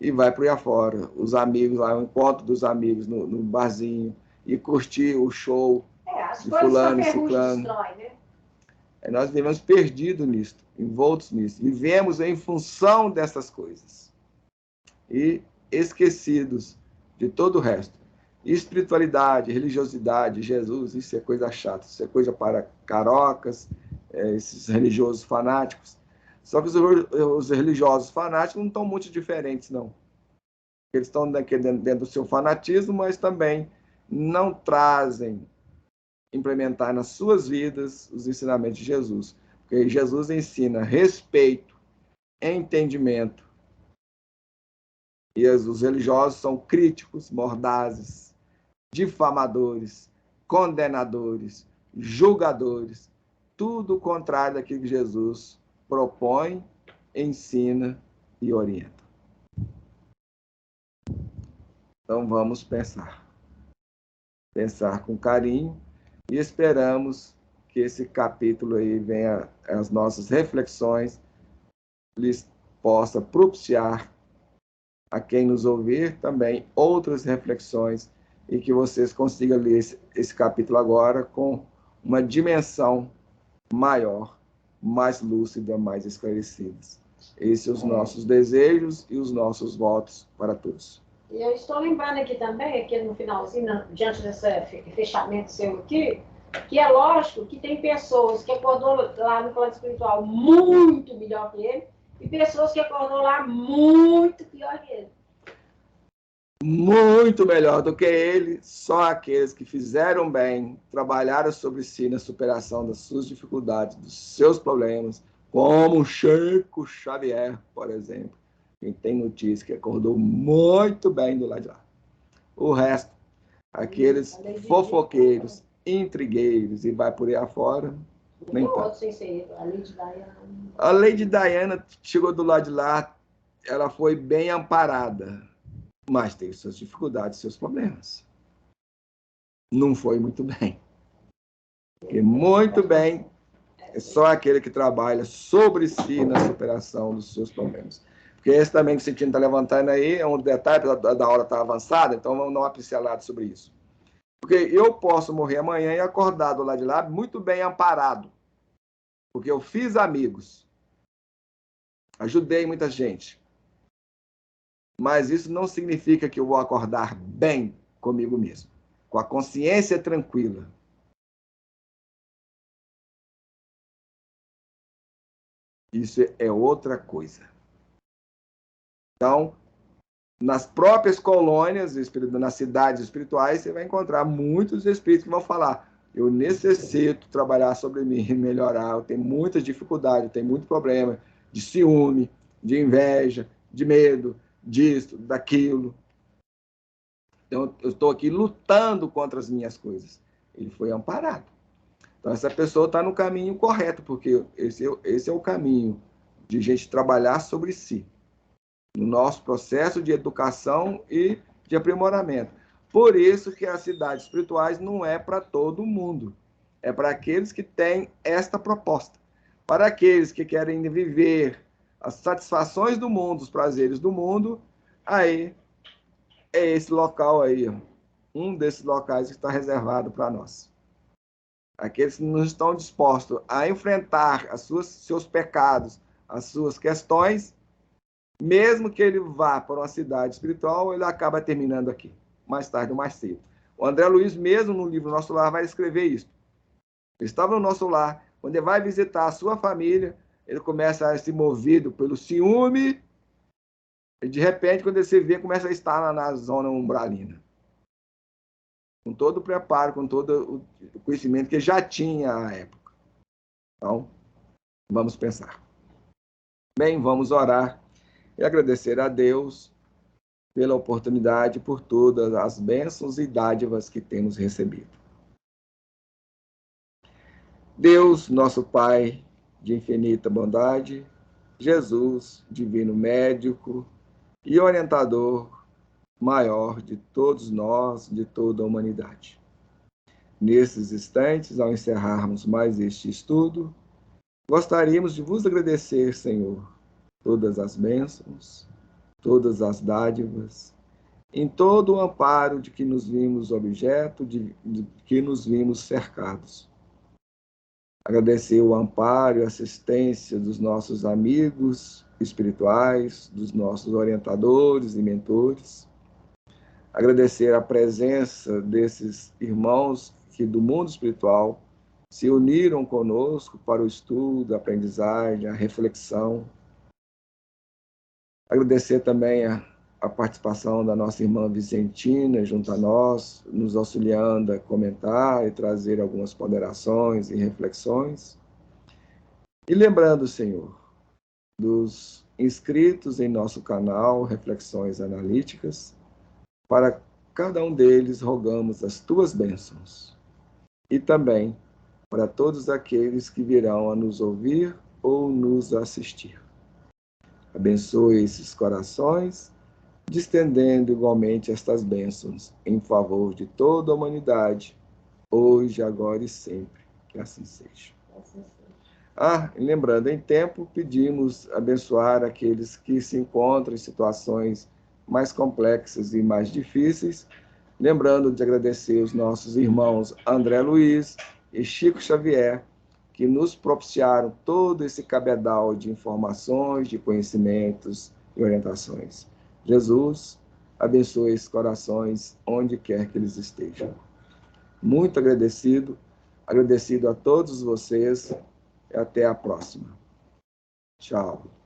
e vai por aí afora. Os amigos lá, o encontro dos amigos no barzinho, e curtir o show de fulano e ciclano. Né? Nós vivemos perdidos nisso, envoltos nisso. Vivemos em função dessas coisas. E esquecidos de todo o resto. Espiritualidade, religiosidade, Jesus, isso é coisa chata, isso é coisa para carocas, esses religiosos fanáticos. Só que os religiosos fanáticos não estão muito diferentes, não. Eles estão dentro do seu fanatismo, mas também não trazem, implementar nas suas vidas os ensinamentos de Jesus. Porque Jesus ensina respeito, entendimento. E os religiosos são críticos, mordazes, difamadores, condenadores, julgadores. Tudo o contrário daquilo que Jesus propõe, ensina e orienta. Então vamos pensar. Pensar com carinho e esperamos que esse capítulo aí venha, as nossas reflexões, lhes possa propiciar a quem nos ouvir também outras reflexões e que vocês consigam ler esse capítulo agora com uma dimensão maior, mais lúcida, mais esclarecida. Esses são os nossos desejos e os nossos votos para todos. E eu estou lembrando aqui também, aqui no finalzinho, diante desse fechamento seu aqui, que é lógico que tem pessoas que acordou lá no plano espiritual muito melhor que ele, e pessoas que acordou lá muito pior que ele. Muito melhor do que ele, só aqueles que fizeram bem, trabalharam sobre si na superação das suas dificuldades, dos seus problemas, como Chico Xavier, por exemplo. Quem tem notícia que acordou muito bem do lado de lá. O resto, aqueles fofoqueiros, intrigueiros e vai por aí afora, nem tanto. A Lady Diana chegou do lado de lá, ela foi bem amparada, mas teve suas dificuldades, seus problemas. Não foi muito bem. Porque muito bem é só aquele que trabalha sobre si na superação dos seus problemas. Porque esse também que o Citino está levantando aí é um detalhe, da hora está avançada, então vamos dar uma pincelada sobre isso. Porque eu posso morrer amanhã e acordar do lado de lá muito bem amparado. Porque eu fiz amigos. Ajudei muita gente. Mas isso não significa que eu vou acordar bem comigo mesmo. Com a consciência tranquila. Isso é outra coisa. Então, nas próprias colônias, nas cidades espirituais, você vai encontrar muitos espíritos que vão falar: eu necessito trabalhar sobre mim, melhorar, eu tenho muitas dificuldades, eu tenho muito problema de ciúme, de inveja, de medo, disso, daquilo. Então, eu estou aqui lutando contra as minhas coisas. Ele foi amparado. Então, essa pessoa está no caminho correto, porque esse é o caminho de a gente trabalhar sobre si, no nosso processo de educação e de aprimoramento. Por isso que as cidades espirituais não é para todo mundo. É para aqueles que têm esta proposta. Para aqueles que querem viver as satisfações do mundo, os prazeres do mundo, aí é esse local aí, um desses locais que está reservado para nós. Aqueles que não estão dispostos a enfrentar seus pecados, as suas questões, mesmo que ele vá para uma cidade espiritual, ele acaba terminando aqui, mais tarde ou mais cedo. O André Luiz, mesmo no livro Nosso Lar, vai escrever isso. Ele estava no nosso lar, quando ele vai visitar a sua família, ele começa a ser movido pelo ciúme, e de repente, quando ele se vê, começa a estar na zona umbralina. Com todo o preparo, com todo o conhecimento que ele já tinha à época. Então, vamos pensar. Bem, vamos orar e agradecer a Deus pela oportunidade, por todas as bênçãos e dádivas que temos recebido. Deus, nosso Pai de infinita bondade, Jesus, divino médico e orientador maior de todos nós, de toda a humanidade. Nesses instantes, ao encerrarmos mais este estudo, gostaríamos de vos agradecer, Senhor, todas as bênçãos, todas as dádivas, em todo o amparo de que nos vimos objeto, de que nos vimos cercados. Agradecer o amparo e assistência dos nossos amigos espirituais, dos nossos orientadores e mentores. Agradecer a presença desses irmãos que do mundo espiritual se uniram conosco para o estudo, a aprendizagem, a reflexão. Agradecer também a participação da nossa irmã Vicentina junto a nós, nos auxiliando a comentar e trazer algumas ponderações e reflexões. E lembrando, Senhor, dos inscritos em nosso canal Reflexões Analíticas, para cada um deles rogamos as tuas bênçãos. E também para todos aqueles que virão a nos ouvir ou nos assistir. Abençoe esses corações, distendendo igualmente estas bênçãos em favor de toda a humanidade, hoje, agora e sempre. Que assim seja. E lembrando, em tempo, pedimos abençoar aqueles que se encontram em situações mais complexas e mais difíceis, lembrando de agradecer os nossos irmãos André Luiz e Chico Xavier, que nos propiciaram todo esse cabedal de informações, de conhecimentos e orientações. Jesus, abençoe esses corações onde quer que eles estejam. Muito agradecido a todos vocês e até a próxima. Tchau.